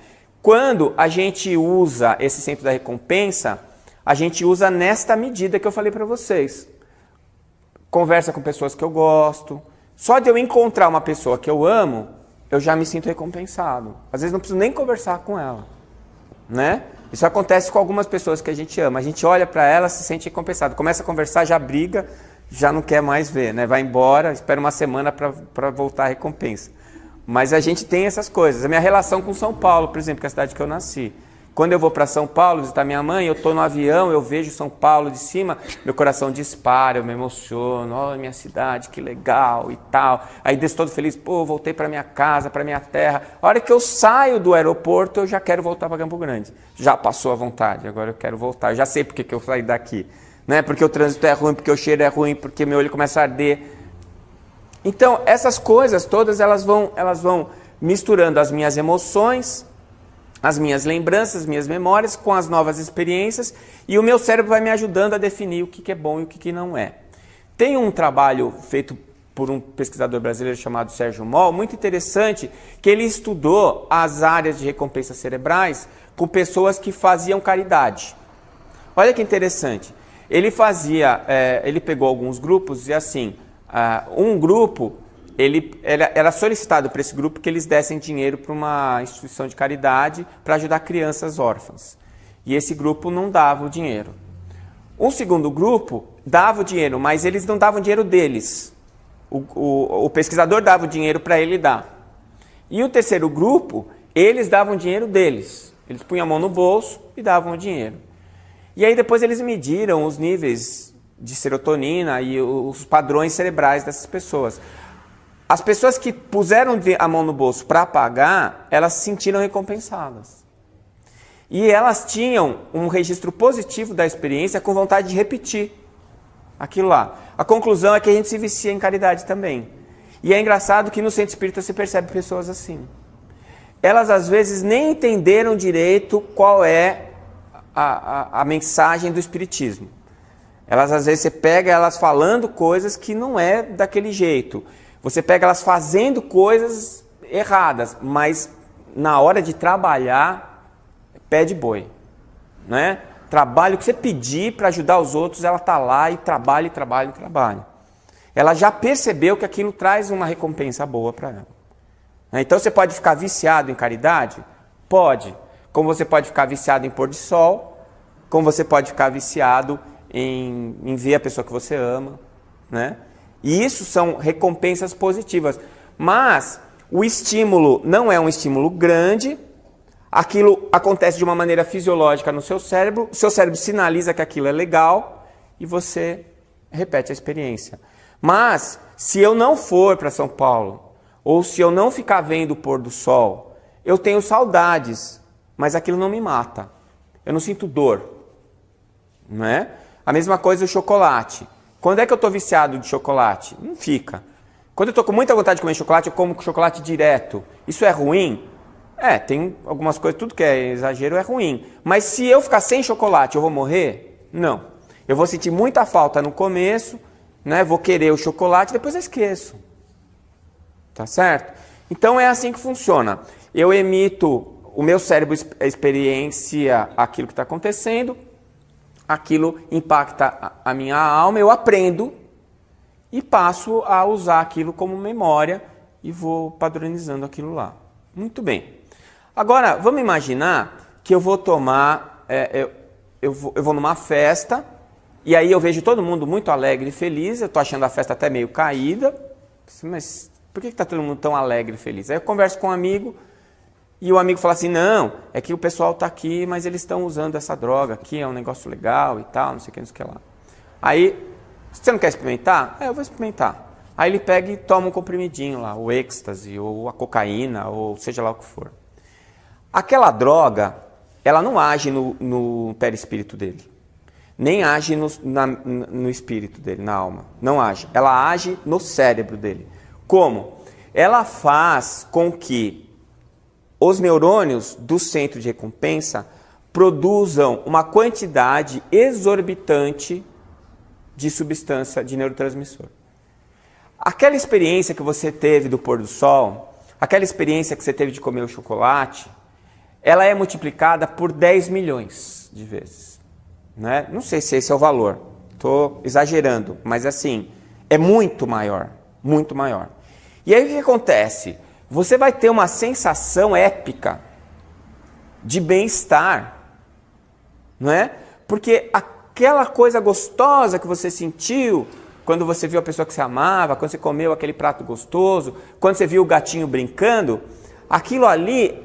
A: Quando a gente usa esse centro da recompensa, a gente usa nesta medida que eu falei para vocês. Conversa com pessoas que eu gosto. Só de eu encontrar uma pessoa que eu amo, eu já me sinto recompensado. Às vezes não preciso nem conversar com ela. Né? Isso acontece com algumas pessoas que a gente ama. A gente olha para ela, se sente recompensado. Começa a conversar, já briga, já não quer mais ver. Né? Vai embora, espera uma semana para voltar a recompensa. Mas a gente tem essas coisas. A minha relação com São Paulo, por exemplo, que é a cidade que eu nasci. Quando eu vou para São Paulo visitar minha mãe, eu estou no avião, eu vejo São Paulo de cima, meu coração dispara, eu me emociono, olha minha cidade, que legal e tal. Aí desço todo feliz, pô, voltei para minha casa, para minha terra. A hora que eu saio do aeroporto, eu já quero voltar para Campo Grande. Já passou a vontade, agora eu quero voltar. Eu já sei porque que eu saí daqui. Né? Porque o trânsito é ruim, porque o cheiro é ruim, porque meu olho começa a arder. Então, essas coisas todas, elas vão misturando as minhas emoções, as minhas lembranças, as minhas memórias com as novas experiências e o meu cérebro vai me ajudando a definir o que é bom e o que não é. Tem um trabalho feito por um pesquisador brasileiro chamado Sérgio Moll, muito interessante, que ele estudou as áreas de recompensa cerebrais com pessoas que faziam caridade. Olha que interessante. Ele pegou alguns grupos e assim, um grupo... era solicitado para esse grupo que eles dessem dinheiro para uma instituição de caridade para ajudar crianças órfãs. E esse grupo não dava o dinheiro. Um segundo grupo dava o dinheiro, mas eles não davam o dinheiro deles. O pesquisador dava o dinheiro para ele dar. E o terceiro grupo, eles davam o dinheiro deles. Eles punham a mão no bolso e davam o dinheiro. E aí depois eles mediram os níveis de serotonina e os padrões cerebrais dessas pessoas. As pessoas que puseram a mão no bolso para pagar, elas se sentiram recompensadas. E elas tinham um registro positivo da experiência com vontade de repetir aquilo lá. A conclusão é que a gente se vicia em caridade também. E é engraçado que no centro espírita se percebe pessoas assim. Elas às vezes nem entenderam direito qual é a mensagem do espiritismo. Elas às vezes você pega elas falando coisas que não é daquele jeito. Você pega elas fazendo coisas erradas, mas na hora de trabalhar, pé de boi, né? Trabalho que você pedir para ajudar os outros, ela está lá e trabalha, trabalha, trabalha. Ela já percebeu que aquilo traz uma recompensa boa para ela. Então você pode ficar viciado em caridade? Pode. Como você pode ficar viciado em pôr de sol, como você pode ficar viciado em ver a pessoa que você ama, né? E isso são recompensas positivas. Mas o estímulo não é um estímulo grande, aquilo acontece de uma maneira fisiológica no seu cérebro sinaliza que aquilo é legal e você repete a experiência. Mas se eu não for para São Paulo, ou se eu não ficar vendo o pôr do sol, eu tenho saudades, mas aquilo não me mata. Eu não sinto dor. Não é? A mesma coisa o chocolate. Quando é que eu estou viciado de chocolate? Não fica. Quando eu estou com muita vontade de comer chocolate, eu como chocolate direto. Isso é ruim? Tem algumas coisas, tudo que é exagero é ruim. Mas se eu ficar sem chocolate, eu vou morrer? Não. Eu vou sentir muita falta no começo, né? Vou querer o chocolate, depois eu esqueço. Tá certo? Então é assim que funciona. Eu emito, o meu cérebro experiencia aquilo que está acontecendo, aquilo impacta a minha alma, eu aprendo e passo a usar aquilo como memória e vou padronizando aquilo lá. Muito bem. Agora, vamos imaginar que eu vou tomar, eu vou numa festa e aí eu vejo todo mundo muito alegre e feliz, eu estou achando a festa até meio caída, mas por que está todo mundo tão alegre e feliz? Aí eu converso com um amigo e o amigo fala assim, não, é que o pessoal está aqui, mas eles estão usando essa droga aqui, é um negócio legal e tal, não sei o que, não sei o que lá. Aí, você não quer experimentar? Eu vou experimentar. Aí ele pega e toma um comprimidinho lá, o êxtase, ou a cocaína, ou seja lá o que for. Aquela droga, ela não age no perispírito dele. Nem age no espírito dele, na alma. Não age. Ela age no cérebro dele. Como? Ela faz com que os neurônios do centro de recompensa produzam uma quantidade exorbitante de substância de neurotransmissor. Aquela experiência que você teve do pôr do sol, aquela experiência que você teve de comer o chocolate, ela é multiplicada por 10 milhões de vezes. Né? Não sei se esse é o valor, estou exagerando, mas assim, é muito maior, muito maior. E aí o que acontece? Você vai ter uma sensação épica de bem-estar, não é? Porque aquela coisa gostosa que você sentiu quando você viu a pessoa que você amava, quando você comeu aquele prato gostoso, quando você viu o gatinho brincando, aquilo ali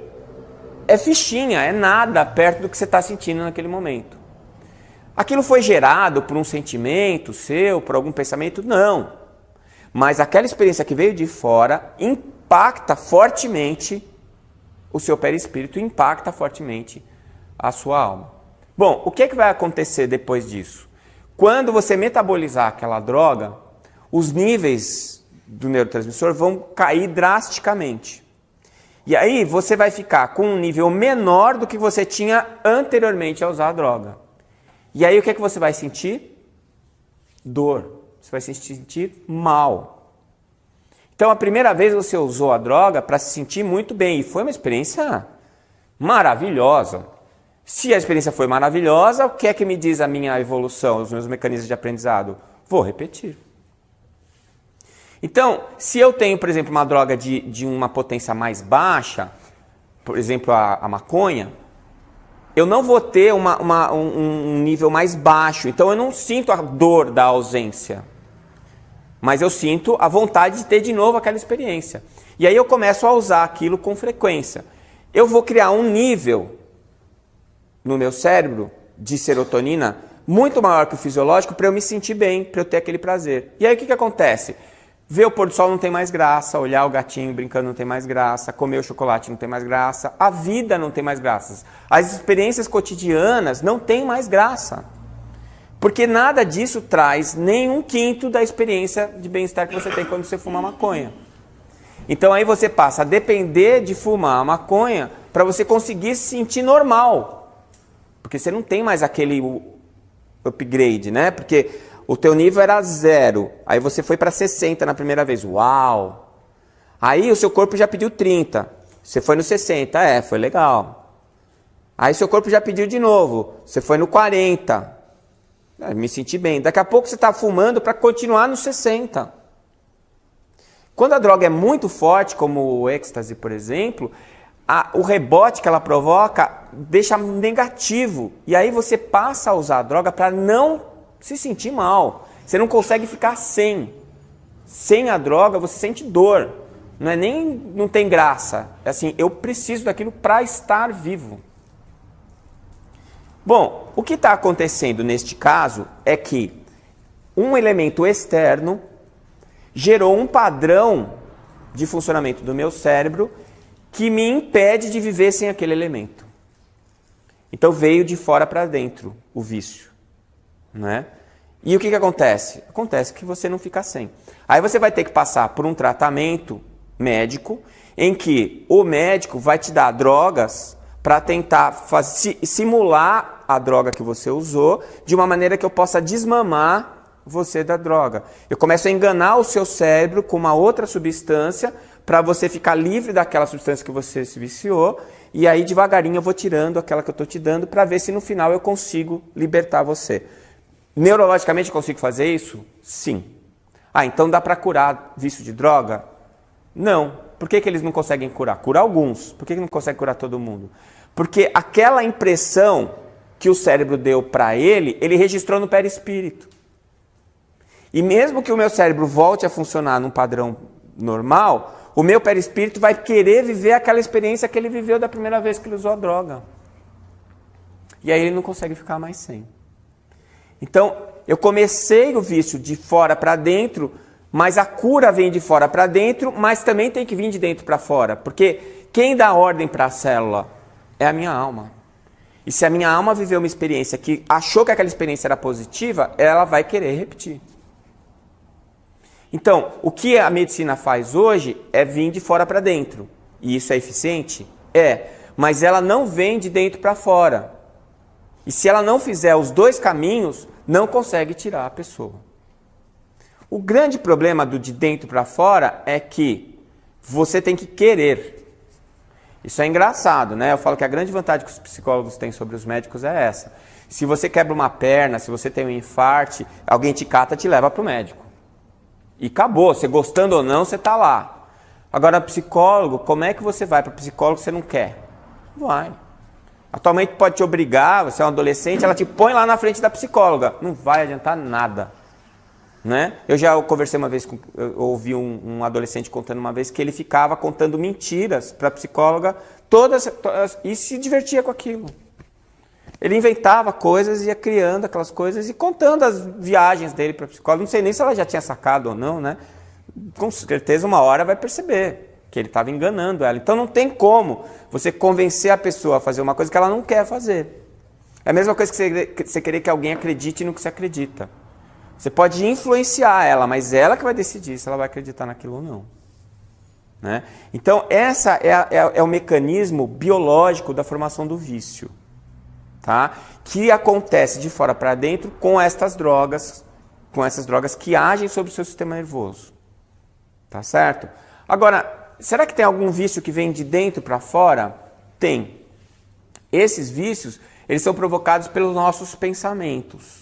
A: é fichinha, é nada perto do que você está sentindo naquele momento. Aquilo foi gerado por um sentimento seu, por algum pensamento? Não. Mas aquela experiência que veio de fora impacta fortemente o seu perispírito, impacta fortemente a sua alma. Bom, o que vai acontecer depois disso? Quando você metabolizar aquela droga, os níveis do neurotransmissor vão cair drasticamente. E aí você vai ficar com um nível menor do que você tinha anteriormente a usar a droga. E aí o que você vai sentir? Dor. Você vai se sentir mal. Então a primeira vez você usou a droga para se sentir muito bem. E foi uma experiência maravilhosa. Se a experiência foi maravilhosa, o que é que me diz a minha evolução, os meus mecanismos de aprendizado? Vou repetir. Então, se eu tenho, por exemplo, uma droga de uma potência mais baixa, por exemplo, a maconha, eu não vou ter um nível mais baixo. Então, eu não sinto a dor da ausência. Mas eu sinto a vontade de ter de novo aquela experiência. E aí eu começo a usar aquilo com frequência. Eu vou criar um nível no meu cérebro de serotonina muito maior que o fisiológico para eu me sentir bem, para eu ter aquele prazer. E aí o que acontece? Ver o pôr do sol não tem mais graça, olhar o gatinho brincando não tem mais graça, comer o chocolate não tem mais graça, a vida não tem mais graça. As experiências cotidianas não têm mais graça. Porque nada disso traz nem um quinto da experiência de bem-estar que você tem quando você fuma maconha. Então aí você passa a depender de fumar a maconha para você conseguir se sentir normal. Porque você não tem mais aquele upgrade, né? Porque o teu nível era 0, aí você foi para 60 na primeira vez. Uau! Aí o seu corpo já pediu 30. Você foi no 60. Foi legal. Aí seu corpo já pediu de novo. Você foi no 40. Me senti bem. Daqui a pouco você está fumando para continuar no 60. Quando a droga é muito forte, como o êxtase, por exemplo, o rebote que ela provoca deixa negativo. E aí você passa a usar a droga para não se sentir mal. Você não consegue ficar sem. Sem a droga você sente dor. Não tem graça. É assim, eu preciso daquilo para estar vivo. Bom, o que está acontecendo neste caso é que um elemento externo gerou um padrão de funcionamento do meu cérebro que me impede de viver sem aquele elemento. Então veio de fora para dentro o vício, né? E o que acontece? Acontece que você não fica sem. Aí você vai ter que passar por um tratamento médico em que o médico vai te dar drogas para tentar simular a droga que você usou de uma maneira que eu possa desmamar você da droga. Eu começo a enganar o seu cérebro com uma outra substância para você ficar livre daquela substância que você se viciou e aí devagarinho eu vou tirando aquela que eu estou te dando para ver se no final eu consigo libertar você. Neurologicamente eu consigo fazer isso? Sim. Então dá para curar vício de droga? Não. Por que eles não conseguem curar? Cura alguns. Por que não consegue curar todo mundo? Porque aquela impressão que o cérebro deu para ele registrou no perispírito. E mesmo que o meu cérebro volte a funcionar num padrão normal, o meu perispírito vai querer viver aquela experiência que ele viveu da primeira vez que ele usou a droga. E aí ele não consegue ficar mais sem. Então, eu comecei o vício de fora para dentro, mas a cura vem de fora para dentro, mas também tem que vir de dentro para fora. Porque quem dá ordem para a célula é a minha alma. E se a minha alma viveu uma experiência que achou que aquela experiência era positiva, ela vai querer repetir. Então, o que a medicina faz hoje é vir de fora para dentro. E isso é eficiente? Mas ela não vem de dentro para fora. E se ela não fizer os dois caminhos, não consegue tirar a pessoa. O grande problema do de dentro para fora é que você tem que querer. Isso é engraçado, né? Eu falo que a grande vantagem que os psicólogos têm sobre os médicos é essa. Se você quebra uma perna, se você tem um infarte, alguém te cata e te leva para o médico. E acabou, você gostando ou não, você está lá. Agora, psicólogo, como é que você vai para o psicólogo se você não quer? Vai. A tua mãe pode te obrigar, você é um adolescente, ela te põe lá na frente da psicóloga. Não vai adiantar nada. Né? Eu já conversei uma vez, eu ouvi um adolescente contando uma vez que ele ficava contando mentiras para a psicóloga e se divertia com aquilo. Ele inventava coisas, ia criando aquelas coisas e contando as viagens dele para a psicóloga. Não sei nem se ela já tinha sacado ou não, né? Com certeza uma hora vai perceber que ele estava enganando ela. Então não tem como você convencer a pessoa a fazer uma coisa que ela não quer fazer. É a mesma coisa que você querer que alguém acredite no que você acredita. Você pode influenciar ela, mas ela que vai decidir se ela vai acreditar naquilo ou não. Né? Então, essa é o mecanismo biológico da formação do vício. Tá? Que acontece de fora para dentro com essas drogas que agem sobre o seu sistema nervoso. Tá certo? Agora, será que tem algum vício que vem de dentro para fora? Tem. Esses vícios, eles são provocados pelos nossos pensamentos.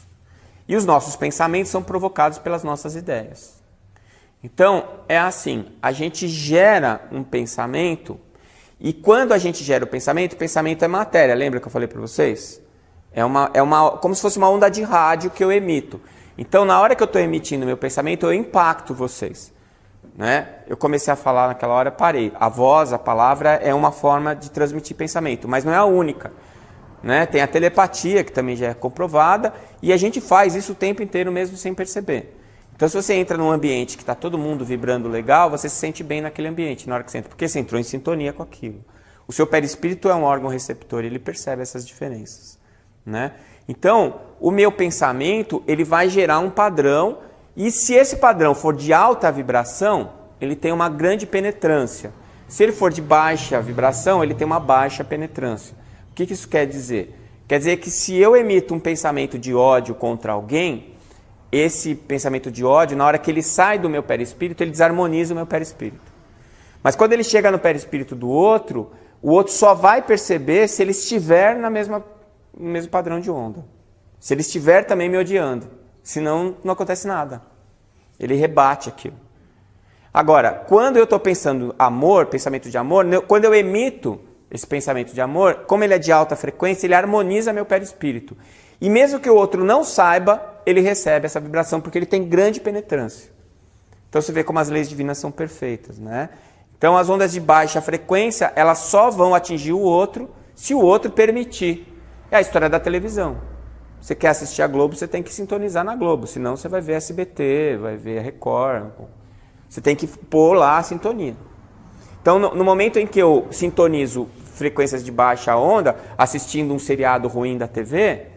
A: E os nossos pensamentos são provocados pelas nossas ideias. Então, é assim, a gente gera um pensamento, e quando a gente gera o pensamento é matéria, lembra que eu falei para vocês? Como se fosse uma onda de rádio que eu emito. Então, na hora que eu estou emitindo meu pensamento, eu impacto vocês. Né? Eu comecei a falar naquela hora, parei. A voz, a palavra é uma forma de transmitir pensamento, mas não é a única. Né? Tem a telepatia, que também já é comprovada, e a gente faz isso o tempo inteiro mesmo sem perceber. Então, se você entra num ambiente que está todo mundo vibrando legal, você se sente bem naquele ambiente na hora que você entra, porque você entrou em sintonia com aquilo. O seu perispírito é um órgão receptor, ele percebe essas diferenças. Né? Então, o meu pensamento ele vai gerar um padrão, e se esse padrão for de alta vibração, ele tem uma grande penetrância. Se ele for de baixa vibração, ele tem uma baixa penetrância. O que isso quer dizer? Quer dizer que se eu emito um pensamento de ódio contra alguém, esse pensamento de ódio, na hora que ele sai do meu perispírito, ele desarmoniza o meu perispírito. Mas quando ele chega no perispírito do outro, o outro só vai perceber se ele estiver no mesmo padrão de onda. Se ele estiver também me odiando. Senão, não acontece nada. Ele rebate aquilo. Agora, quando eu estou pensando amor, pensamento de amor, quando eu emito esse pensamento de amor, como ele é de alta frequência, ele harmoniza meu perispírito. E mesmo que o outro não saiba, ele recebe essa vibração, porque ele tem grande penetrância. Então você vê como as leis divinas são perfeitas, né? Então as ondas de baixa frequência, elas só vão atingir o outro se o outro permitir. É a história da televisão. Você quer assistir a Globo, você tem que sintonizar na Globo, senão você vai ver SBT, vai ver a Record. Você tem que pôr lá a sintonia. Então no momento em que eu sintonizo frequências de baixa onda, assistindo um seriado ruim da TV,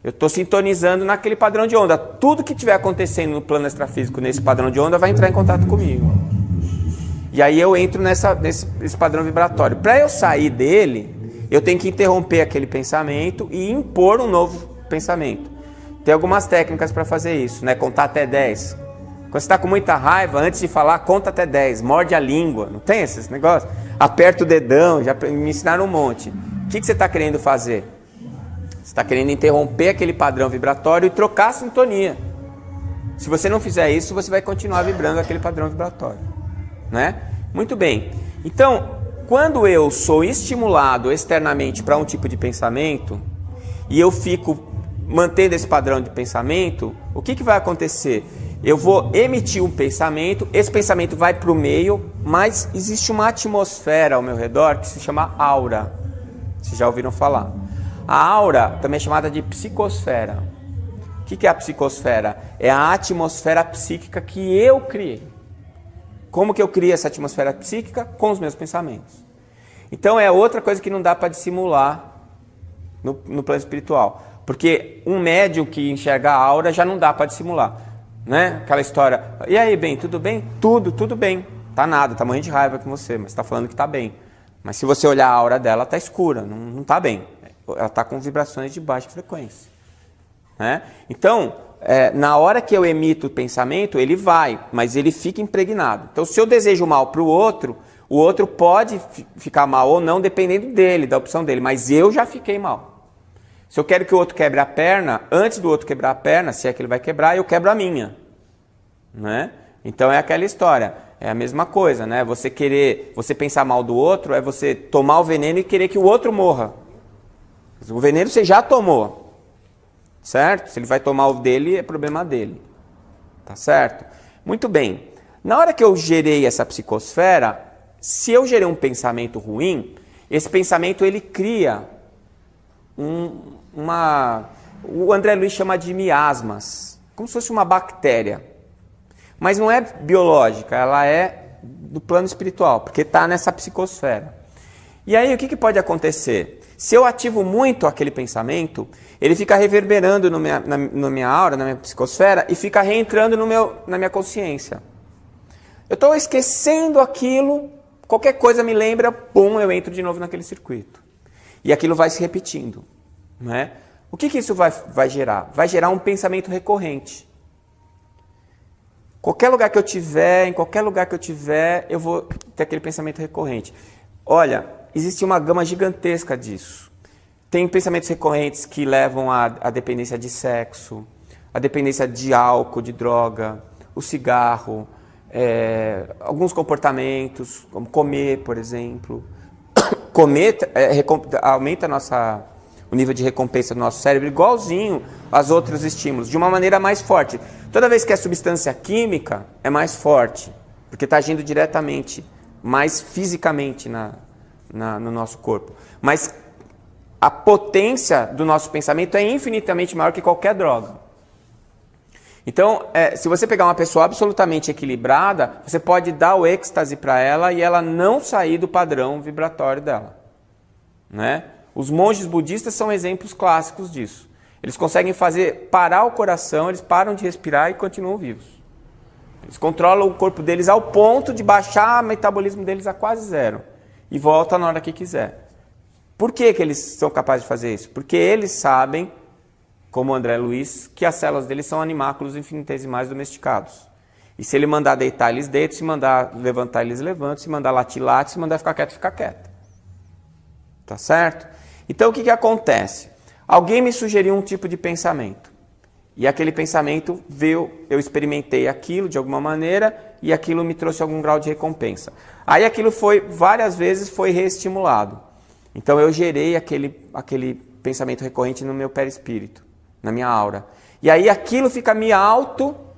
A: eu estou sintonizando naquele padrão de onda. Tudo que estiver acontecendo no plano extrafísico nesse padrão de onda vai entrar em contato comigo. E aí eu entro nesse padrão vibratório. Para eu sair dele, eu tenho que interromper aquele pensamento e impor um novo pensamento. Tem algumas técnicas para fazer isso, né? Contar até 10. Quando você está com muita raiva, antes de falar, conta até 10. Morde a língua. Não tem esses negócios? Aperta o dedão. Já me ensinaram um monte. O que você está querendo fazer? Você está querendo interromper aquele padrão vibratório e trocar a sintonia. Se você não fizer isso, você vai continuar vibrando aquele padrão vibratório, né? Muito bem. Então, quando eu sou estimulado externamente para um tipo de pensamento e eu fico mantendo esse padrão de pensamento, o que vai acontecer? Eu vou emitir um pensamento, esse pensamento vai para o meio, mas existe uma atmosfera ao meu redor que se chama aura. Vocês já ouviram falar? A aura também é chamada de psicosfera. O que é a psicosfera? É a atmosfera psíquica que eu criei. Como que eu criei essa atmosfera psíquica? Com os meus pensamentos. Então é outra coisa que não dá para dissimular no plano espiritual. Porque um médium que enxerga a aura já não dá para dissimular. Né? Aquela história, e aí, bem, tudo bem? Tudo bem. Tá nada, tá morrendo de raiva com você, mas tá falando que tá bem. Mas se você olhar a aura dela, tá escura, não tá bem. Ela está com vibrações de baixa frequência. Né? Então, na hora que eu emito o pensamento, ele vai, mas ele fica impregnado. Então, se eu desejo mal para o outro pode ficar mal ou não, dependendo dele, da opção dele. Mas eu já fiquei mal. Se eu quero que o outro quebre a perna, antes do outro quebrar a perna, se é que ele vai quebrar, eu quebro a minha. Né? Então, é aquela história. É a mesma coisa, né? Você pensar mal do outro, é você tomar o veneno e querer que o outro morra. O veneno você já tomou, certo? Se ele vai tomar o dele, é problema dele, tá certo? Muito bem. Na hora que eu gerei essa psicosfera, se eu gerei um pensamento ruim, esse pensamento ele cria o André Luiz chama de miasmas, como se fosse uma bactéria. Mas não é biológica, ela é do plano espiritual, porque está nessa psicosfera. E aí o que pode acontecer? Se eu ativo muito aquele pensamento, ele fica reverberando na minha aura, na minha psicosfera, e fica reentrando na minha consciência. Eu estou esquecendo aquilo, qualquer coisa me lembra, pum, eu entro de novo naquele circuito. E aquilo vai se repetindo. Né? O que isso vai gerar? Vai gerar um pensamento recorrente. Qualquer lugar que eu tiver, eu vou ter aquele pensamento recorrente. Olha, existe uma gama gigantesca disso. Tem pensamentos recorrentes que levam à dependência de sexo, à dependência de álcool, de droga, o cigarro, alguns comportamentos, como comer, por exemplo. Comer aumenta o nível de recompensa do nosso cérebro igualzinho aos outros estímulos, de uma maneira mais forte. Toda vez que é substância química, é mais forte, porque está agindo diretamente, mais fisicamente no nosso corpo. Mas a potência do nosso pensamento é infinitamente maior que qualquer droga. Então, se você pegar uma pessoa absolutamente equilibrada, você pode dar o êxtase para ela e ela não sair do padrão vibratório dela. Né? Os monges budistas são exemplos clássicos disso. Eles conseguem parar o coração, eles param de respirar e continuam vivos. Eles controlam o corpo deles ao ponto de baixar o metabolismo deles a quase zero. E volta na hora que quiser. Por que eles são capazes de fazer isso? Porque eles sabem, como o André Luiz, que as células deles são animáculos infinitesimais domesticados. E se ele mandar deitar, eles deitam, se mandar levantar, eles levantam, se mandar latir, late, se mandar ficar quieto, fica quieto. Tá certo? Então o que acontece? Alguém me sugeriu um tipo de pensamento. E aquele pensamento veio, eu experimentei aquilo de alguma maneira e aquilo me trouxe algum grau de recompensa. Aí aquilo várias vezes foi reestimulado. Então eu gerei aquele pensamento recorrente no meu perispírito, na minha aura. E aí aquilo fica me auto-induzindo.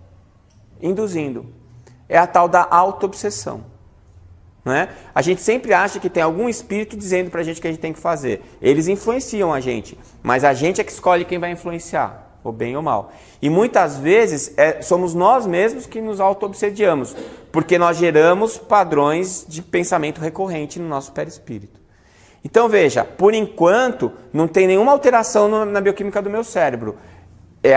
A: É a tal da auto-obsessão. Não é? A gente sempre acha que tem algum espírito dizendo pra gente o que a gente tem que fazer. Eles influenciam a gente, mas a gente é que escolhe quem vai influenciar, ou bem ou mal. E muitas vezes somos nós mesmos que nos auto-obsediamos, porque nós geramos padrões de pensamento recorrente no nosso perispírito. Então veja, por enquanto não tem nenhuma alteração na bioquímica do meu cérebro. É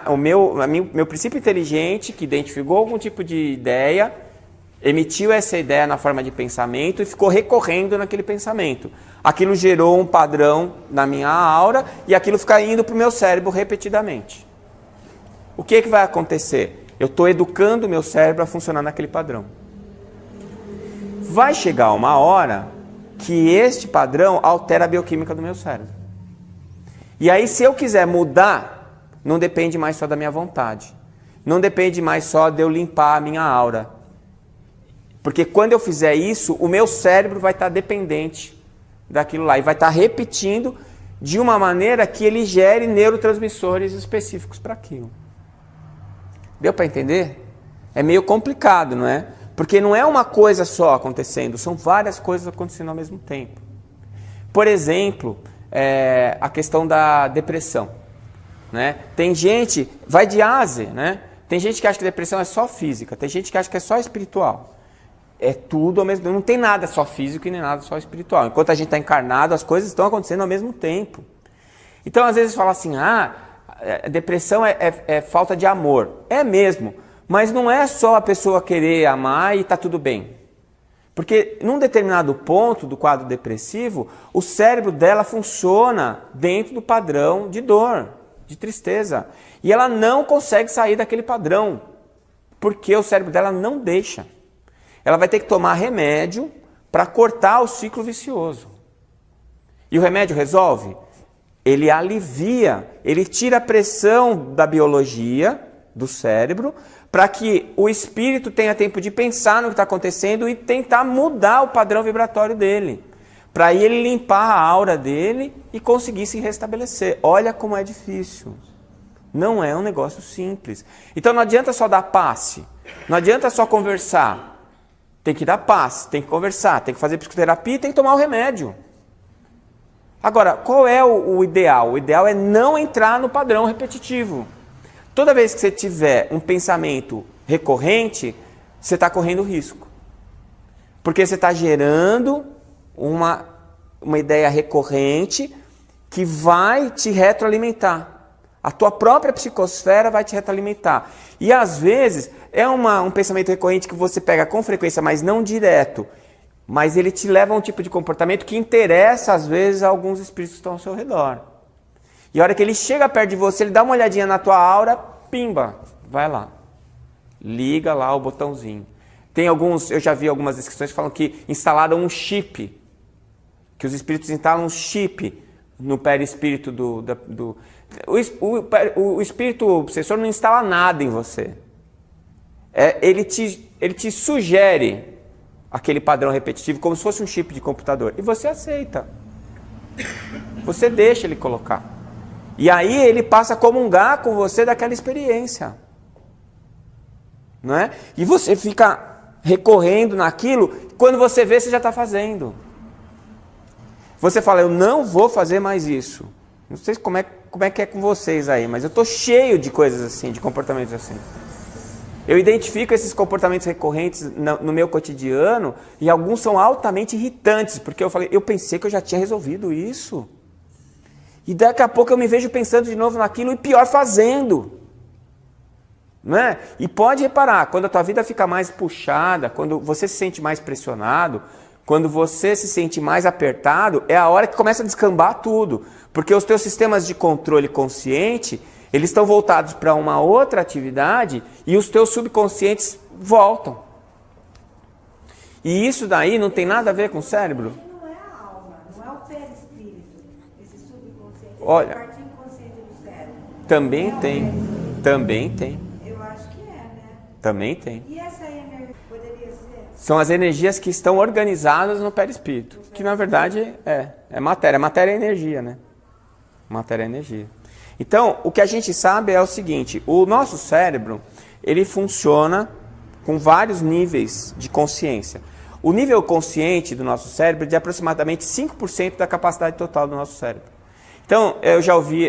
A: o meu princípio inteligente que identificou algum tipo de ideia, emitiu essa ideia na forma de pensamento e ficou recorrendo naquele pensamento. Aquilo gerou um padrão na minha aura e aquilo fica indo para o meu cérebro repetidamente. O que vai acontecer? Eu estou educando o meu cérebro a funcionar naquele padrão. Vai chegar uma hora que este padrão altera a bioquímica do meu cérebro. E aí, se eu quiser mudar, não depende mais só da minha vontade. Não depende mais só de eu limpar a minha aura. Porque quando eu fizer isso, o meu cérebro vai estar dependente daquilo lá. E vai estar repetindo de uma maneira que ele gere neurotransmissores específicos para aquilo. Deu para entender? É meio complicado, não é? Porque não é uma coisa só acontecendo, são várias coisas acontecendo ao mesmo tempo. Por exemplo, a questão da depressão. Né? Tem gente, vai de ase, né? Tem gente que acha que depressão é só física, tem gente que acha que é só espiritual. É tudo ao mesmo tempo, não tem nada só físico e nem nada só espiritual. Enquanto a gente está encarnado, as coisas estão acontecendo ao mesmo tempo. Então, às vezes, fala assim, depressão é falta de amor. É mesmo, mas não é só a pessoa querer amar e está tudo bem. Porque, num determinado ponto do quadro depressivo, o cérebro dela funciona dentro do padrão de dor, de tristeza. E ela não consegue sair daquele padrão, porque o cérebro dela não deixa. Ela vai ter que tomar remédio para cortar o ciclo vicioso. E o remédio resolve? Ele alivia, ele tira a pressão da biologia, do cérebro, para que o espírito tenha tempo de pensar no que está acontecendo e tentar mudar o padrão vibratório dele. Para aí ele limpar a aura dele e conseguir se restabelecer. Olha como é difícil. Não é um negócio simples. Então não adianta só dar passe, não adianta só conversar. Tem que dar paz, tem que conversar, tem que fazer psicoterapia e tem que tomar o remédio. Agora, qual é o ideal? O ideal é não entrar no padrão repetitivo. Toda vez que você tiver um pensamento recorrente, você está correndo risco. Porque você está gerando uma ideia recorrente que vai te retroalimentar. A tua própria psicosfera vai te retroalimentar. E às vezes é um pensamento recorrente que você pega com frequência, mas não direto. Mas ele te leva a um tipo de comportamento que interessa às vezes a alguns espíritos que estão ao seu redor. E a hora que ele chega perto de você, ele dá uma olhadinha na tua aura, pimba, vai lá. Liga lá o botãozinho. Tem eu já vi algumas descrições que falam que instalaram um chip. Que os espíritos instalam um chip no perispírito o espírito obsessor não instala nada em você. Ele te sugere aquele padrão repetitivo como se fosse um chip de computador. E você aceita. Você deixa ele colocar. E aí ele passa a comungar com você daquela experiência. Não é? E você fica recorrendo naquilo, quando você vê, você já está fazendo. Você fala, eu não vou fazer mais isso. Não sei como é que é com vocês aí, mas eu estou cheio de coisas assim, de comportamentos assim. Eu identifico esses comportamentos recorrentes no meu cotidiano e alguns são altamente irritantes, porque eu pensei que eu já tinha resolvido isso. E daqui a pouco eu me vejo pensando de novo naquilo e pior fazendo. Não é? E pode reparar, quando a tua vida fica mais puxada, quando você se sente mais pressionado, quando você se sente mais apertado, é a hora que começa a descambar tudo. Porque os teus sistemas de controle consciente, eles estão voltados para uma outra atividade e os teus subconscientes voltam. E isso daí não tem nada a ver com o cérebro?
B: Não é a alma, não é o perispírito, esse subconsciente,
A: Olha,
B: essa parte inconsciente do cérebro.
A: também tem. Também tem.
B: Eu acho que é, né?
A: Também tem.
B: E essa energia poderia ser?
A: São as energias que estão organizadas no perispírito, que na verdade é matéria. Matéria é energia, né? Matéria é energia. Então, o que a gente sabe é o seguinte, o nosso cérebro, ele funciona com vários níveis de consciência. O nível consciente do nosso cérebro é de aproximadamente 5% da capacidade total do nosso cérebro. Então,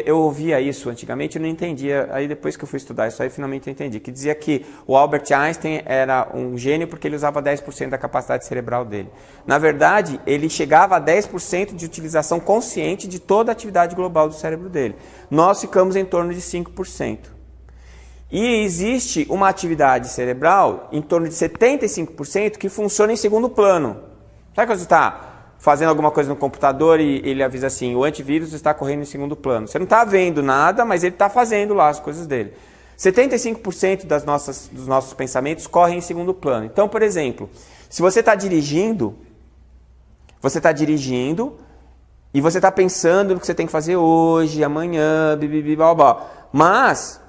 A: eu ouvia isso antigamente e não entendia. Aí depois que eu fui estudar isso aí, finalmente eu entendi. Que dizia que o Albert Einstein era um gênio porque ele usava 10% da capacidade cerebral dele. Na verdade, ele chegava a 10% de utilização consciente de toda a atividade global do cérebro dele. Nós ficamos em torno de 5%. E existe uma atividade cerebral em torno de 75% que funciona em segundo plano. Sabe quando você está fazendo alguma coisa no computador e ele avisa assim, o antivírus está correndo em segundo plano. Você não está vendo nada, mas ele está fazendo lá as coisas dele. 75% dos nossos pensamentos correm em segundo plano. Então, por exemplo, se você está dirigindo e você está pensando no que você tem que fazer hoje, amanhã, blá, blá, blá. Mas,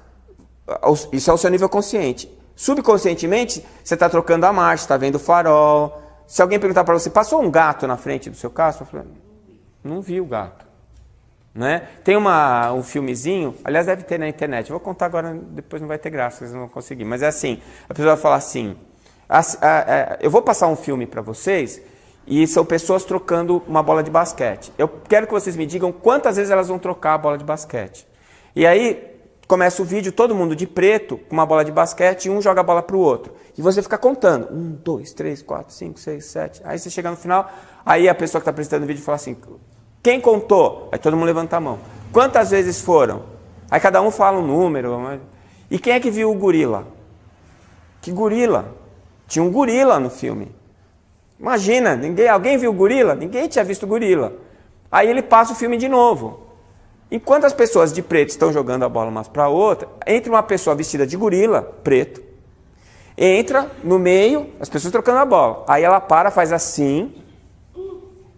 A: isso é o seu nível consciente. Subconscientemente, você está trocando a marcha, está vendo o farol. Se alguém perguntar para você, passou um gato na frente do seu carro? Você fala, não vi o gato. Né? Tem um filmezinho, aliás deve ter na internet, eu vou contar agora, depois não vai ter graça, vocês não vão conseguir. Mas é assim, a pessoa vai falar assim, eu vou passar um filme para vocês e são pessoas trocando uma bola de basquete. Eu quero que vocês me digam quantas vezes elas vão trocar a bola de basquete. E aí começa o vídeo, todo mundo de preto, com uma bola de basquete, e um joga a bola para o outro. E você fica contando. 1, 2, 3, 4, 5, 6, 7. Aí você chega no final, aí a pessoa que está apresentando o vídeo fala assim, quem contou? Aí todo mundo levanta a mão. Quantas vezes foram? Aí cada um fala um número. E quem é que viu o gorila? Que gorila? Tinha um gorila no filme. Imagina, alguém viu o gorila? Ninguém tinha visto o gorila. Aí ele passa o filme de novo. Enquanto as pessoas de preto estão jogando a bola umas para a outra, entra uma pessoa vestida de gorila, preto, entra no meio, as pessoas trocando a bola. Aí ela faz assim,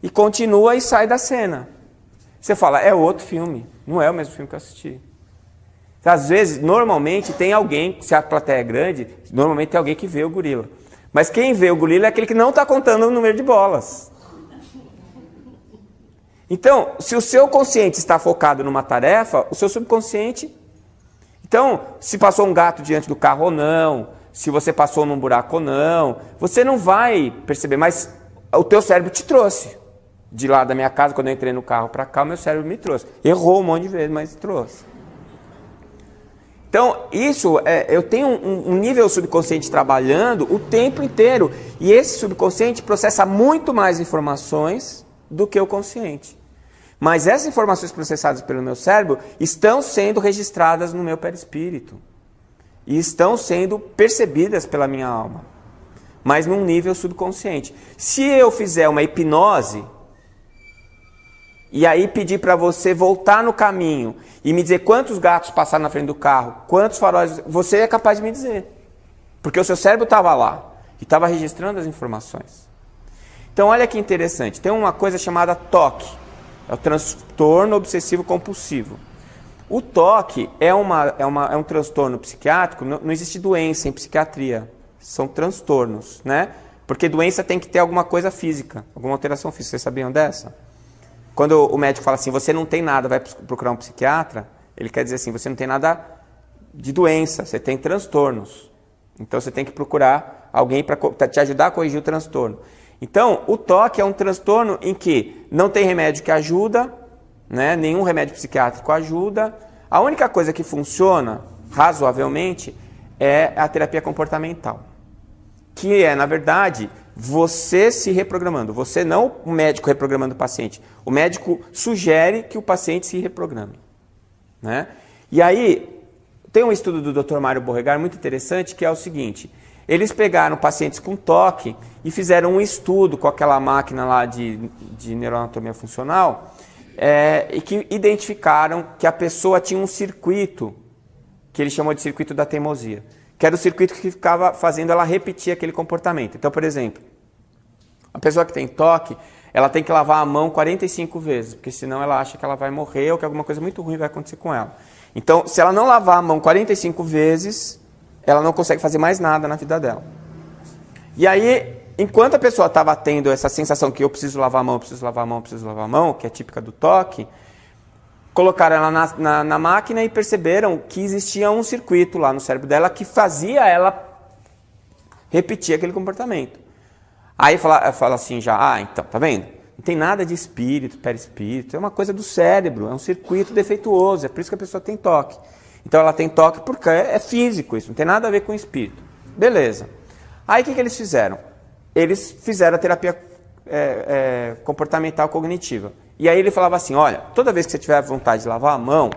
A: e continua e sai da cena. Você fala, é outro filme, não é o mesmo filme que eu assisti. Às vezes, normalmente, tem alguém, se a plateia é grande, normalmente tem alguém que vê o gorila. Mas quem vê o gorila é aquele que não está contando o número de bolas. Então, se o seu consciente está focado numa tarefa, o seu subconsciente... Então, se passou um gato diante do carro ou não, se você passou num buraco ou não, você não vai perceber, mas o teu cérebro te trouxe. De lá da minha casa, quando eu entrei no carro para cá, o meu cérebro me trouxe. Errou um monte de vezes, mas trouxe. Então, eu tenho um nível subconsciente trabalhando o tempo inteiro. E esse subconsciente processa muito mais informações do que o consciente. Mas essas informações processadas pelo meu cérebro estão sendo registradas no meu perispírito. E estão sendo percebidas pela minha alma. Mas num nível subconsciente. Se eu fizer uma hipnose, e aí pedir para você voltar no caminho e me dizer quantos gatos passaram na frente do carro, quantos faróis, você é capaz de me dizer. Porque o seu cérebro estava lá e estava registrando as informações. Então olha que interessante, tem uma coisa chamada TOC, é o transtorno obsessivo compulsivo. O TOC é um transtorno psiquiátrico, não existe doença em psiquiatria, são transtornos, né? Porque doença tem que ter alguma coisa física, alguma alteração física, vocês sabiam dessa? Quando o médico fala assim, você não tem nada, vai procurar um psiquiatra, ele quer dizer assim, você não tem nada de doença, você tem transtornos. Então você tem que procurar alguém para te ajudar a corrigir o transtorno. Então, o TOC é um transtorno em que não tem remédio que ajuda, né? Nenhum remédio psiquiátrico ajuda. A única coisa que funciona, razoavelmente, é a terapia comportamental. Que é, na verdade, você se reprogramando. Você não o médico reprogramando o paciente. O médico sugere que o paciente se reprograme. Né? E aí, tem um estudo do Dr. Mário Borregar muito interessante, que é o seguinte. Eles pegaram pacientes com TOC e fizeram um estudo com aquela máquina lá de neuroanatomia funcional e que identificaram que a pessoa tinha um circuito, que ele chamou de circuito da teimosia. que era o circuito que ficava fazendo ela repetir aquele comportamento. Então, por exemplo, a pessoa que tem toque, ela tem que lavar a mão 45 vezes, porque senão ela acha que ela vai morrer ou que alguma coisa muito ruim vai acontecer com ela. Então, se ela não lavar a mão 45 vezes, ela não consegue fazer mais nada na vida dela. E aí, enquanto a pessoa estava tendo essa sensação que eu preciso lavar a mão, preciso lavar a mão, preciso lavar a mão, que é típica do toque, colocaram ela na máquina e perceberam que existia um circuito lá no cérebro dela que fazia ela repetir aquele comportamento. Aí fala assim já, então, tá vendo? Não tem nada de espírito, perispírito, é uma coisa do cérebro, é um circuito defeituoso, é por isso que a pessoa tem toque. Então ela tem toque porque é físico isso, não tem nada a ver com o espírito. Beleza. Aí o que eles fizeram? Eles fizeram a terapia comportamental cognitiva. E aí ele falava assim, olha, toda vez que você tiver vontade de lavar a mão,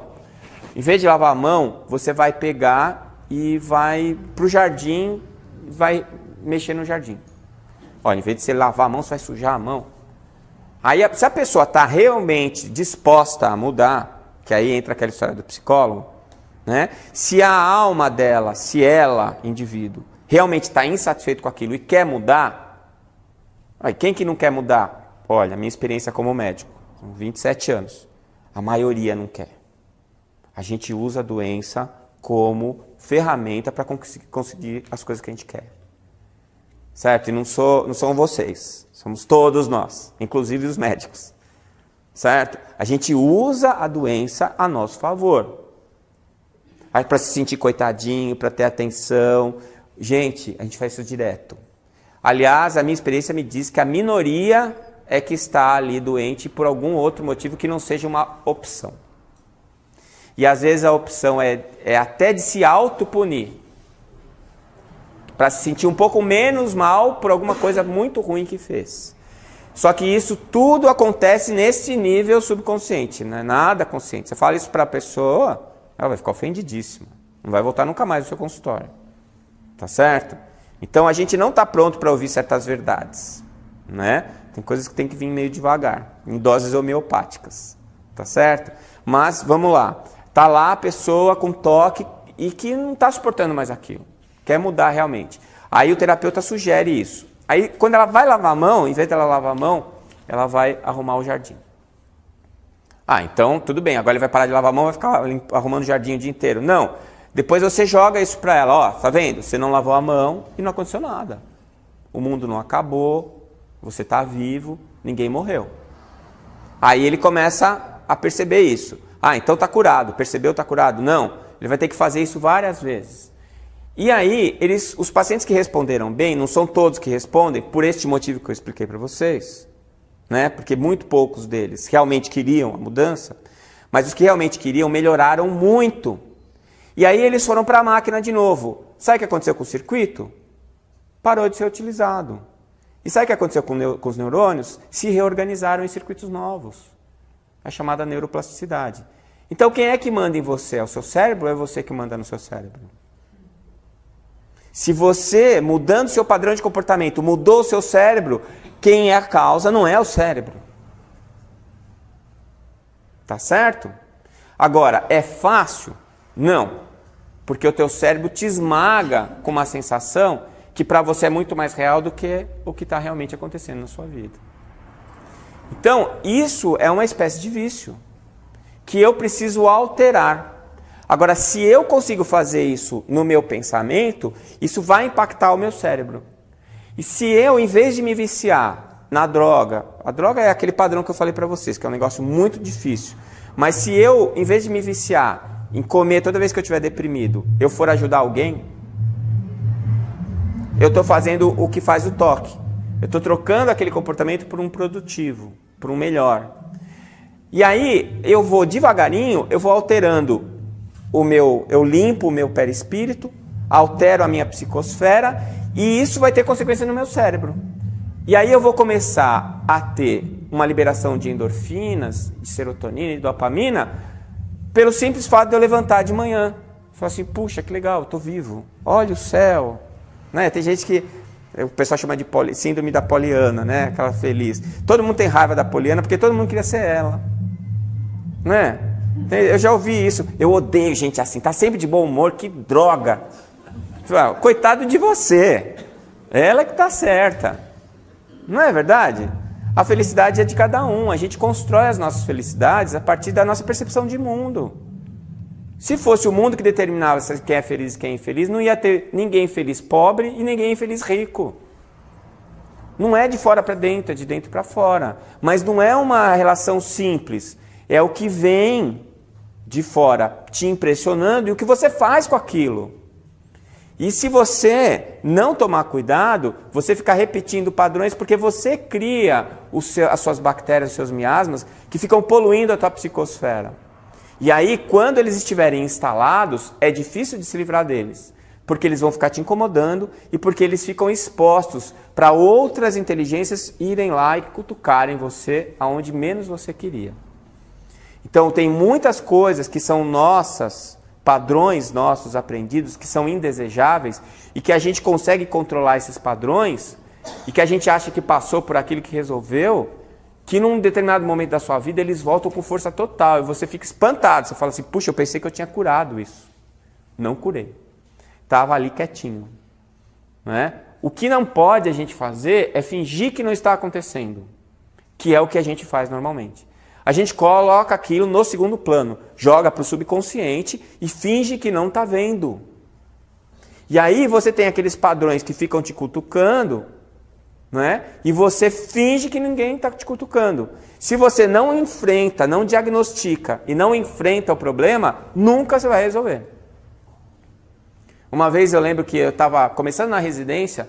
A: em vez de lavar a mão, você vai pegar e vai para o jardim, vai mexer no jardim. Olha, em vez de você lavar a mão, você vai sujar a mão. Aí, se a pessoa está realmente disposta a mudar, que aí entra aquela história do psicólogo, né? Se a alma dela, se ela, indivíduo, realmente está insatisfeito com aquilo e quer mudar, aí, quem que não quer mudar? Olha, a minha experiência como médico, com 27 anos, a maioria não quer. A gente usa a doença como ferramenta para conseguir as coisas que a gente quer. Certo? E não são vocês, somos todos nós, inclusive os médicos. Certo? A gente usa a doença a nosso favor. Para se sentir coitadinho, para ter atenção. Gente, a gente faz isso direto. Aliás, a minha experiência me diz que a minoria é que está ali doente por algum outro motivo que não seja uma opção. E às vezes a opção é até de se autopunir, para se sentir um pouco menos mal por alguma coisa muito ruim que fez. Só que isso tudo acontece nesse nível subconsciente, não é nada consciente. Você fala isso para a pessoa, ela vai ficar ofendidíssima, não vai voltar nunca mais no seu consultório. Tá certo? Então a gente não está pronto para ouvir certas verdades, né? Tem coisas que tem que vir meio devagar, em doses homeopáticas, tá certo? Mas vamos lá, tá lá a pessoa com toque e que não está suportando mais aquilo, quer mudar realmente. Aí o terapeuta sugere isso. Aí quando ela vai lavar a mão, em vez dela lavar a mão, ela vai arrumar o jardim. Então tudo bem, agora ele vai parar de lavar a mão, vai ficar arrumando o jardim o dia inteiro. Não, depois você joga isso para ela, ó, tá vendo? Você não lavou a mão e não aconteceu nada. O mundo não acabou. Você está vivo, ninguém morreu. Aí ele começa a perceber isso. Então está curado. Percebeu, está curado? Não. Ele vai ter que fazer isso várias vezes. E aí, os pacientes que responderam bem, não são todos que respondem, por este motivo que eu expliquei para vocês, né? Porque muito poucos deles realmente queriam a mudança, mas os que realmente queriam melhoraram muito. E aí eles foram para a máquina de novo. Sabe o que aconteceu com o circuito? Parou de ser utilizado. E sabe o que aconteceu com os neurônios? Se reorganizaram em circuitos novos. A chamada neuroplasticidade. Então, quem é que manda em você? É o seu cérebro ou é você que manda no seu cérebro? Se você, mudando seu padrão de comportamento, mudou o seu cérebro, quem é a causa não é o cérebro. Tá certo? Agora, é fácil? Não. Porque o teu cérebro te esmaga com uma sensação que para você é muito mais real do que o que está realmente acontecendo na sua vida. Então, isso é uma espécie de vício que eu preciso alterar. Agora, se eu consigo fazer isso no meu pensamento, isso vai impactar o meu cérebro. E se eu, em vez de me viciar na droga, a droga é aquele padrão que eu falei para vocês, que é um negócio muito difícil, mas se eu, em vez de me viciar em comer toda vez que eu estiver deprimido, eu for ajudar alguém, eu estou fazendo o que faz o toque. Eu estou trocando aquele comportamento por um produtivo, por um melhor. E aí, eu vou devagarinho, eu vou alterando eu limpo o meu perispírito, altero a minha psicosfera, e isso vai ter consequência no meu cérebro. E aí eu vou começar a ter uma liberação de endorfinas, de serotonina e de dopamina, pelo simples fato de eu levantar de manhã. Falar assim, puxa, que legal, eu estou vivo, olha o céu. Né? Tem gente que o pessoal chama de síndrome da Poliana, né? Aquela feliz. Todo mundo tem raiva da Poliana porque todo mundo queria ser ela. Né? Eu já ouvi isso. Eu odeio gente assim, tá sempre de bom humor, que droga. Coitado de você. Ela que está certa. Não é verdade? A felicidade é de cada um. A gente constrói as nossas felicidades a partir da nossa percepção de mundo. Se fosse o mundo que determinava quem é feliz e quem é infeliz, não ia ter ninguém feliz pobre e ninguém feliz rico. Não é de fora para dentro, é de dentro para fora. Mas não é uma relação simples. É o que vem de fora te impressionando e o que você faz com aquilo. E se você não tomar cuidado, você fica repetindo padrões porque você cria as suas bactérias, os seus miasmas, que ficam poluindo a tua psicosfera. E aí, quando eles estiverem instalados, é difícil de se livrar deles. Porque eles vão ficar te incomodando e porque eles ficam expostos para outras inteligências irem lá e cutucarem você aonde menos você queria. Então, tem muitas coisas que são nossas, padrões nossos aprendidos, que são indesejáveis e que a gente consegue controlar esses padrões e que a gente acha que passou por aquilo que resolveu, que num determinado momento da sua vida eles voltam com força total e você fica espantado. Você fala assim, puxa, eu pensei que eu tinha curado isso. Não curei. Estava ali quietinho. Não é? O que não pode a gente fazer é fingir que não está acontecendo, que é o que a gente faz normalmente. A gente coloca aquilo no segundo plano, joga para o subconsciente e finge que não está vendo. E aí você tem aqueles padrões que ficam te cutucando, não é? E você finge que ninguém está te cutucando. Se você não enfrenta, não diagnostica e não enfrenta o problema, nunca você vai resolver. Uma vez eu lembro que eu estava começando na residência,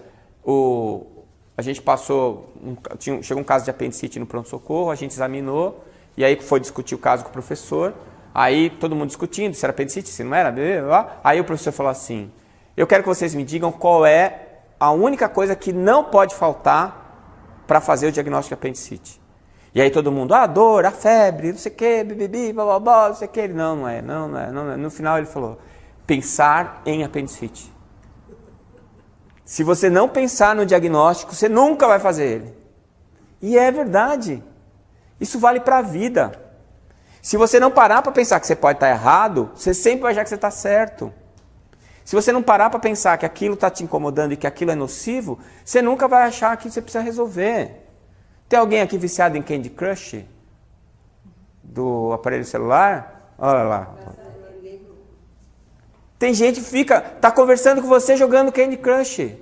A: a gente passou, chegou um caso de apendicite no pronto-socorro, a gente examinou, e aí foi discutir o caso com o professor, aí todo mundo discutindo se era apendicite, se não era, aí o professor falou assim, eu quero que vocês me digam qual é a única coisa que não pode faltar para fazer o diagnóstico de apendicite. E aí todo mundo, a dor, a febre, não sei o que, bibibi, blá, blá, blá, não sei o que. Ele, não é. No final ele falou, pensar em apendicite. Se você não pensar no diagnóstico, você nunca vai fazer ele. E é verdade. Isso vale para a vida. Se você não parar para pensar que você pode estar errado, você sempre vai achar que você está certo. Se você não parar para pensar que aquilo está te incomodando e que aquilo é nocivo, você nunca vai achar que você precisa resolver. Tem alguém aqui viciado em Candy Crush? Do aparelho celular? Olha lá. Tem gente que tá conversando com você jogando Candy Crush.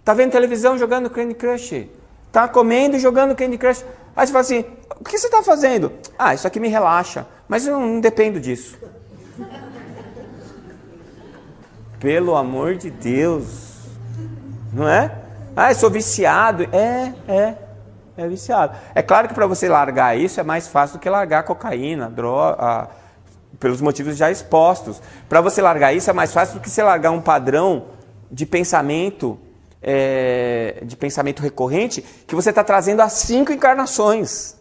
A: Tá vendo televisão jogando Candy Crush. Tá comendo e jogando Candy Crush. Aí você fala assim, o que você está fazendo? Ah, isso aqui me relaxa. Mas eu não dependo disso. Pelo amor de Deus. Não é? Ah, eu sou viciado. É viciado. É claro que para você largar isso é mais fácil do que largar cocaína, droga, pelos motivos já expostos. Para você largar isso é mais fácil do que você largar um padrão de pensamento recorrente que você está trazendo há 5 encarnações.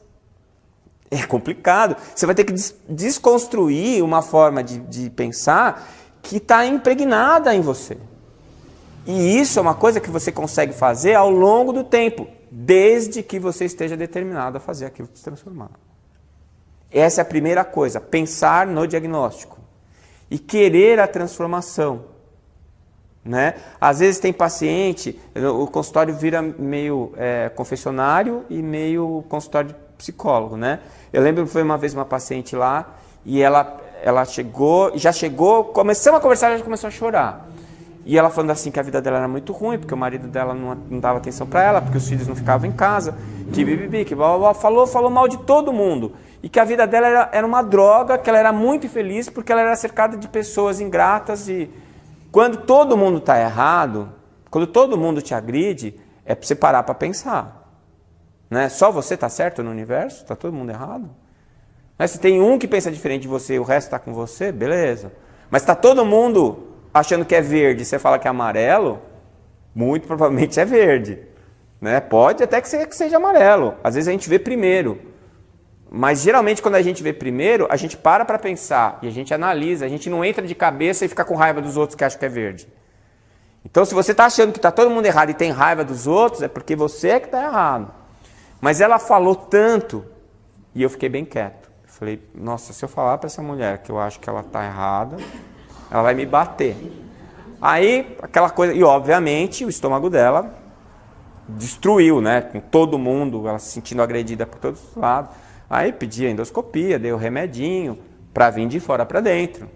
A: É complicado. Você vai ter que desconstruir uma forma de pensar que está impregnada em você. E isso é uma coisa que você consegue fazer ao longo do tempo, desde que você esteja determinado a fazer aquilo se transformar. Essa é a primeira coisa, pensar no diagnóstico e querer a transformação. Né? Às vezes tem paciente, o consultório vira meio confessionário e meio consultório de psicólogo. Né? Eu lembro que foi uma vez uma paciente lá e ela já chegou, começamos a conversar, ela já começou a chorar. E ela falando assim que a vida dela era muito ruim, porque o marido dela não dava atenção para ela, porque os filhos não ficavam em casa, que bibibi, que blá, blá, blá, falou mal de todo mundo. E que a vida dela era uma droga, que ela era muito infeliz, porque ela era cercada de pessoas ingratas. E quando todo mundo está errado, quando todo mundo te agride, é para você parar para pensar. Né? Só você está certo no universo? Está todo mundo errado? Né? Se tem um que pensa diferente de você e o resto está com você, beleza. Mas está todo mundo achando que é verde, você fala que é amarelo, muito provavelmente é verde. Né? Pode até que seja amarelo. Às vezes a gente vê primeiro. Mas geralmente quando a gente vê primeiro, a gente para pensar e a gente analisa, a gente não entra de cabeça e fica com raiva dos outros que acham que é verde. Então se você está achando que está todo mundo errado e tem raiva dos outros, é porque você é que está errado. Mas ela falou tanto e eu fiquei bem quieto. Eu falei, nossa, se eu falar para essa mulher que eu acho que ela está errada, ela vai me bater. Aí, aquela coisa, e obviamente o estômago dela destruiu, né? Com todo mundo, ela se sentindo agredida por todos os lados. Aí pedi a endoscopia, dei o remedinho para vir de fora para dentro.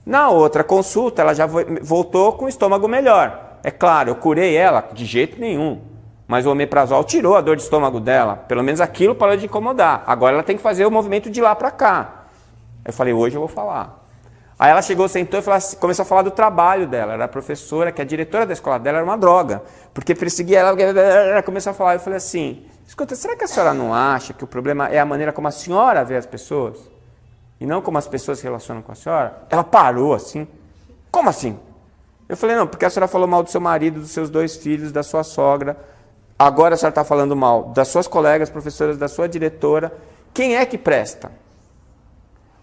A: Na outra consulta, ela já voltou com o estômago melhor. É claro, eu curei ela de jeito nenhum. Mas o omeprazol tirou a dor de estômago dela. Pelo menos aquilo parou de incomodar. Agora ela tem que fazer o movimento de lá para cá. Eu falei, hoje eu vou falar. Aí ela chegou, sentou e começou a falar do trabalho dela. Era a professora, que a diretora da escola dela era uma droga. Porque perseguia ela, começou a falar. Eu falei assim, escuta, será que a senhora não acha que o problema é a maneira como a senhora vê as pessoas? E não como as pessoas se relacionam com a senhora? Ela parou assim. Como assim? Eu falei, não, porque a senhora falou mal do seu marido, dos seus 2 filhos, da sua sogra. Agora a senhora está falando mal das suas colegas, professoras, da sua diretora. Quem é que presta?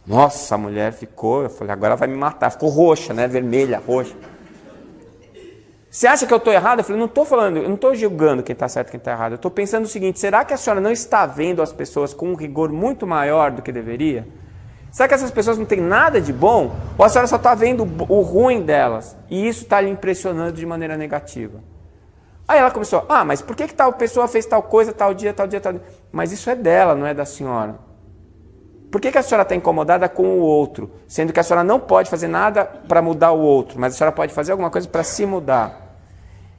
A: Nossa, a mulher ficou, eu falei, agora vai me matar. Ficou roxa, né? Vermelha, roxa. Você acha que eu estou errado? Eu falei, não estou falando, eu não estou julgando quem está certo e quem está errado. Eu estou pensando o seguinte, será que a senhora não está vendo as pessoas com um rigor muito maior do que deveria? Será que essas pessoas não têm nada de bom? Ou a senhora só está vendo o ruim delas? E isso está lhe impressionando de maneira negativa? Aí ela começou, mas por que tal pessoa fez tal coisa, tal dia, tal dia, tal dia? Mas isso é dela, não é da senhora. Por que a senhora está incomodada com o outro? Sendo que a senhora não pode fazer nada para mudar o outro, mas a senhora pode fazer alguma coisa para se mudar.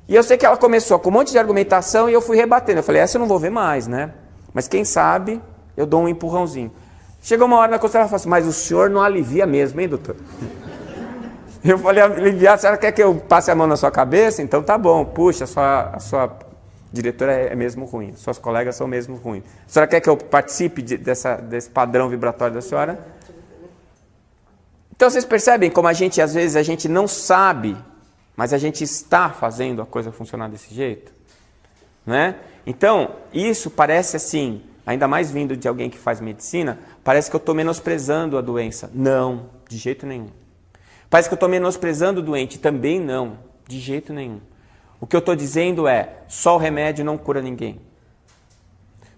A: E eu sei que ela começou com um monte de argumentação e eu fui rebatendo. Eu falei, essa eu não vou ver mais, né? Mas quem sabe eu dou um empurrãozinho. Chegou uma hora na consulta, ela falou assim, mas o senhor não alivia mesmo, hein, doutor? Eu falei, aliviar, a senhora quer que eu passe a mão na sua cabeça? Então tá bom, puxa, a sua diretora é mesmo ruim, suas colegas são mesmo ruins. A senhora quer que eu participe desse padrão vibratório da senhora? Então vocês percebem como às vezes a gente não sabe, mas a gente está fazendo a coisa funcionar desse jeito? Né? Então, isso parece assim, ainda mais vindo de alguém que faz medicina, parece que eu estou menosprezando a doença. Não, de jeito nenhum. Parece que eu estou menosprezando o doente. Também não, de jeito nenhum. O que eu estou dizendo é, só o remédio não cura ninguém.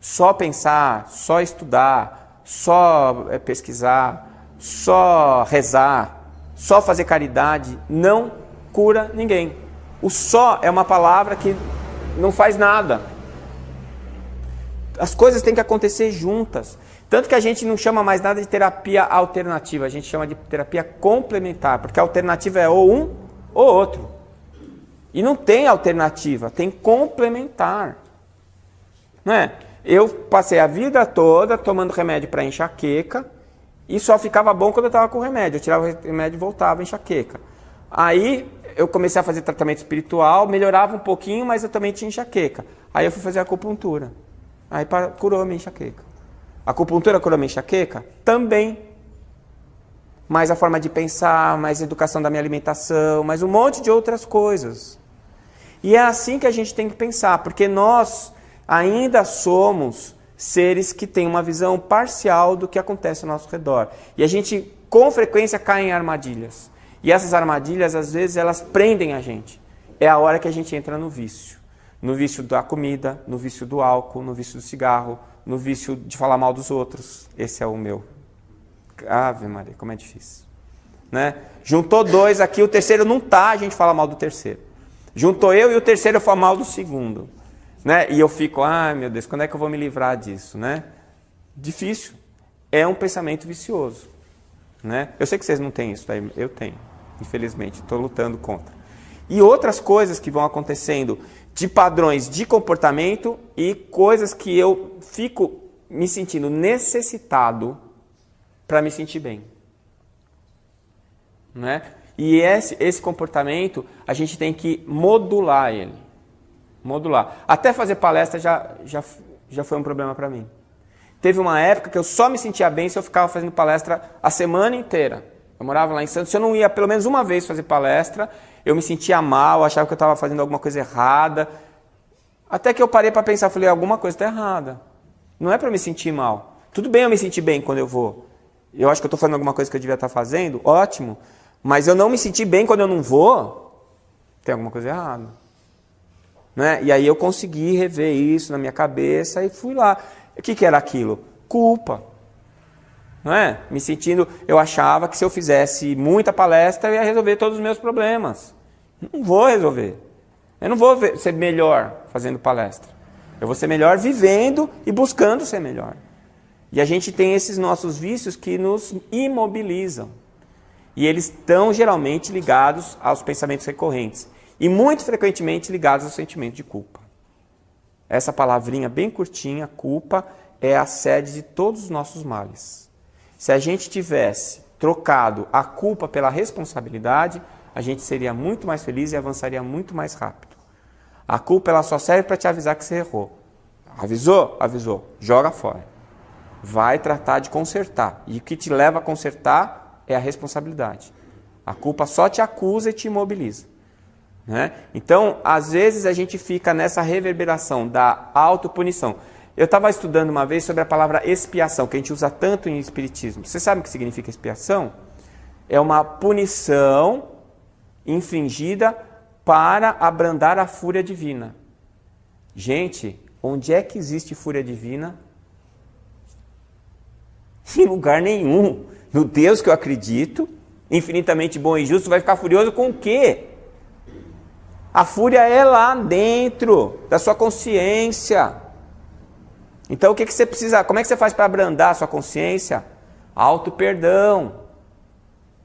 A: Só pensar, só estudar, só pesquisar, só rezar, só fazer caridade, não cura ninguém. O só é uma palavra que não faz nada. As coisas têm que acontecer juntas. Tanto que a gente não chama mais nada de terapia alternativa, a gente chama de terapia complementar, porque a alternativa é ou um ou outro. E não tem alternativa, tem complementar. Não é? Eu passei a vida toda tomando remédio para enxaqueca e só ficava bom quando eu estava com o remédio. Eu tirava o remédio e voltava a enxaqueca. Aí eu comecei a fazer tratamento espiritual, melhorava um pouquinho, mas eu também tinha enxaqueca. Aí eu fui fazer acupuntura. Aí curou a minha enxaqueca. A acupuntura curou a minha enxaqueca? Também. Mais a forma de pensar, mais a educação da minha alimentação, mais um monte de outras coisas. E é assim que a gente tem que pensar, porque nós ainda somos seres que têm uma visão parcial do que acontece ao nosso redor. E a gente, com frequência, cai em armadilhas. E essas armadilhas, às vezes, elas prendem a gente. É a hora que a gente entra no vício. No vício da comida, no vício do álcool, no vício do cigarro, no vício de falar mal dos outros. Esse é o meu. Ave Maria, como é difícil. Né? Juntou 2 aqui, o terceiro não tá, a gente fala mal do terceiro. Juntou eu e o terceiro eu falo mal do segundo. Né? E eu fico, ai meu Deus, quando é que eu vou me livrar disso? Né? Difícil. É um pensamento vicioso. Né? Eu sei que vocês não têm isso, daí eu tenho, infelizmente, estou lutando contra. E outras coisas que vão acontecendo de padrões de comportamento e coisas que eu fico me sentindo necessitado para me sentir bem. Né? E esse comportamento, a gente tem que modular ele. Modular. Até fazer palestra já foi um problema para mim. Teve uma época que eu só me sentia bem se eu ficava fazendo palestra a semana inteira. Eu morava lá em Santos, se eu não ia pelo menos uma vez fazer palestra, eu me sentia mal, achava que eu estava fazendo alguma coisa errada. Até que eu parei para pensar, falei, alguma coisa está errada. Não é para me sentir mal. Tudo bem eu me sentir bem quando eu vou. Eu acho que eu estou fazendo alguma coisa que eu devia estar fazendo, ótimo. Mas eu não me sentir bem quando eu não vou, tem alguma coisa errada. Né? E aí eu consegui rever isso na minha cabeça e fui lá. O que era aquilo? Culpa. Não é? Me sentindo, eu achava que se eu fizesse muita palestra, eu ia resolver todos os meus problemas. Não vou resolver. Eu não vou ser melhor fazendo palestra. Eu vou ser melhor vivendo e buscando ser melhor. E a gente tem esses nossos vícios que nos imobilizam. E eles estão geralmente ligados aos pensamentos recorrentes. E muito frequentemente ligados ao sentimento de culpa. Essa palavrinha bem curtinha, culpa, é a sede de todos os nossos males. Se a gente tivesse trocado a culpa pela responsabilidade, a gente seria muito mais feliz e avançaria muito mais rápido. A culpa ela só serve para te avisar que você errou. Avisou? Avisou. Joga fora. Vai tratar de consertar. E o que te leva a consertar é a responsabilidade. A culpa só te acusa e te imobiliza. Né? Então, às vezes a gente fica nessa reverberação da autopunição. Eu estava estudando uma vez sobre a palavra expiação, que a gente usa tanto em espiritismo. Você sabe o que significa expiação? É uma punição infligida para abrandar a fúria divina. Gente, onde é que existe fúria divina? Em lugar nenhum. No Deus que eu acredito, infinitamente bom e justo, vai ficar furioso com o quê? A fúria é lá dentro da sua consciência. Então o que você precisa? Como é que você faz para abrandar a sua consciência? Auto-perdão.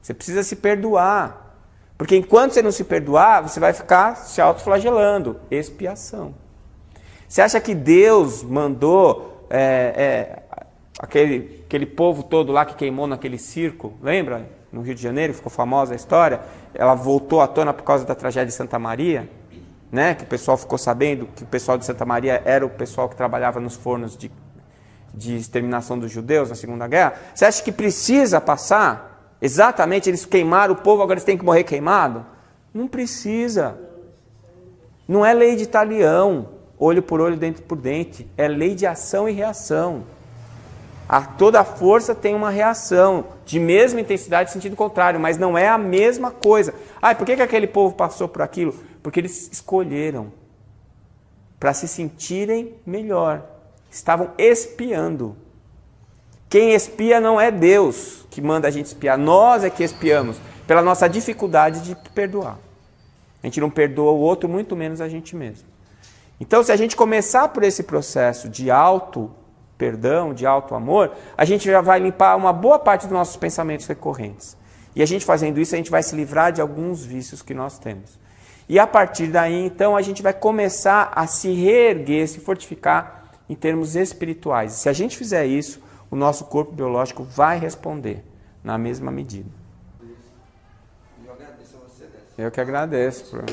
A: Você precisa se perdoar. Porque enquanto você não se perdoar, você vai ficar se autoflagelando. Expiação. Você acha que Deus mandou aquele povo todo lá que queimou naquele circo? Lembra? No Rio de Janeiro, ficou famosa a história. Ela voltou à tona por causa da tragédia de Santa Maria. Né? Que o pessoal ficou sabendo que o pessoal de Santa Maria era o pessoal que trabalhava nos fornos de exterminação dos judeus na Segunda Guerra. Você acha que precisa passar? Exatamente, eles queimaram o povo, agora eles têm que morrer queimado? Não precisa. Não é lei de talião, olho por olho, dente por dente. É lei de ação e reação. Toda força tem uma reação, de mesma intensidade, sentido contrário, mas não é a mesma coisa. Por que aquele povo passou por aquilo? Porque eles escolheram para se sentirem melhor. Estavam espiando. Quem espia não é Deus que manda a gente espiar. Nós é que espiamos pela nossa dificuldade de perdoar. A gente não perdoa o outro, muito menos a gente mesmo. Então, se a gente começar por esse processo de auto-perdão, de auto-amor, a gente já vai limpar uma boa parte dos nossos pensamentos recorrentes. E a gente fazendo isso, a gente vai se livrar de alguns vícios que nós temos. E a partir daí, então, a gente vai começar a se reerguer, se fortificar em termos espirituais. Se a gente fizer isso, o nosso corpo biológico vai responder na mesma medida. Eu agradeço a você, Décio. Eu que agradeço.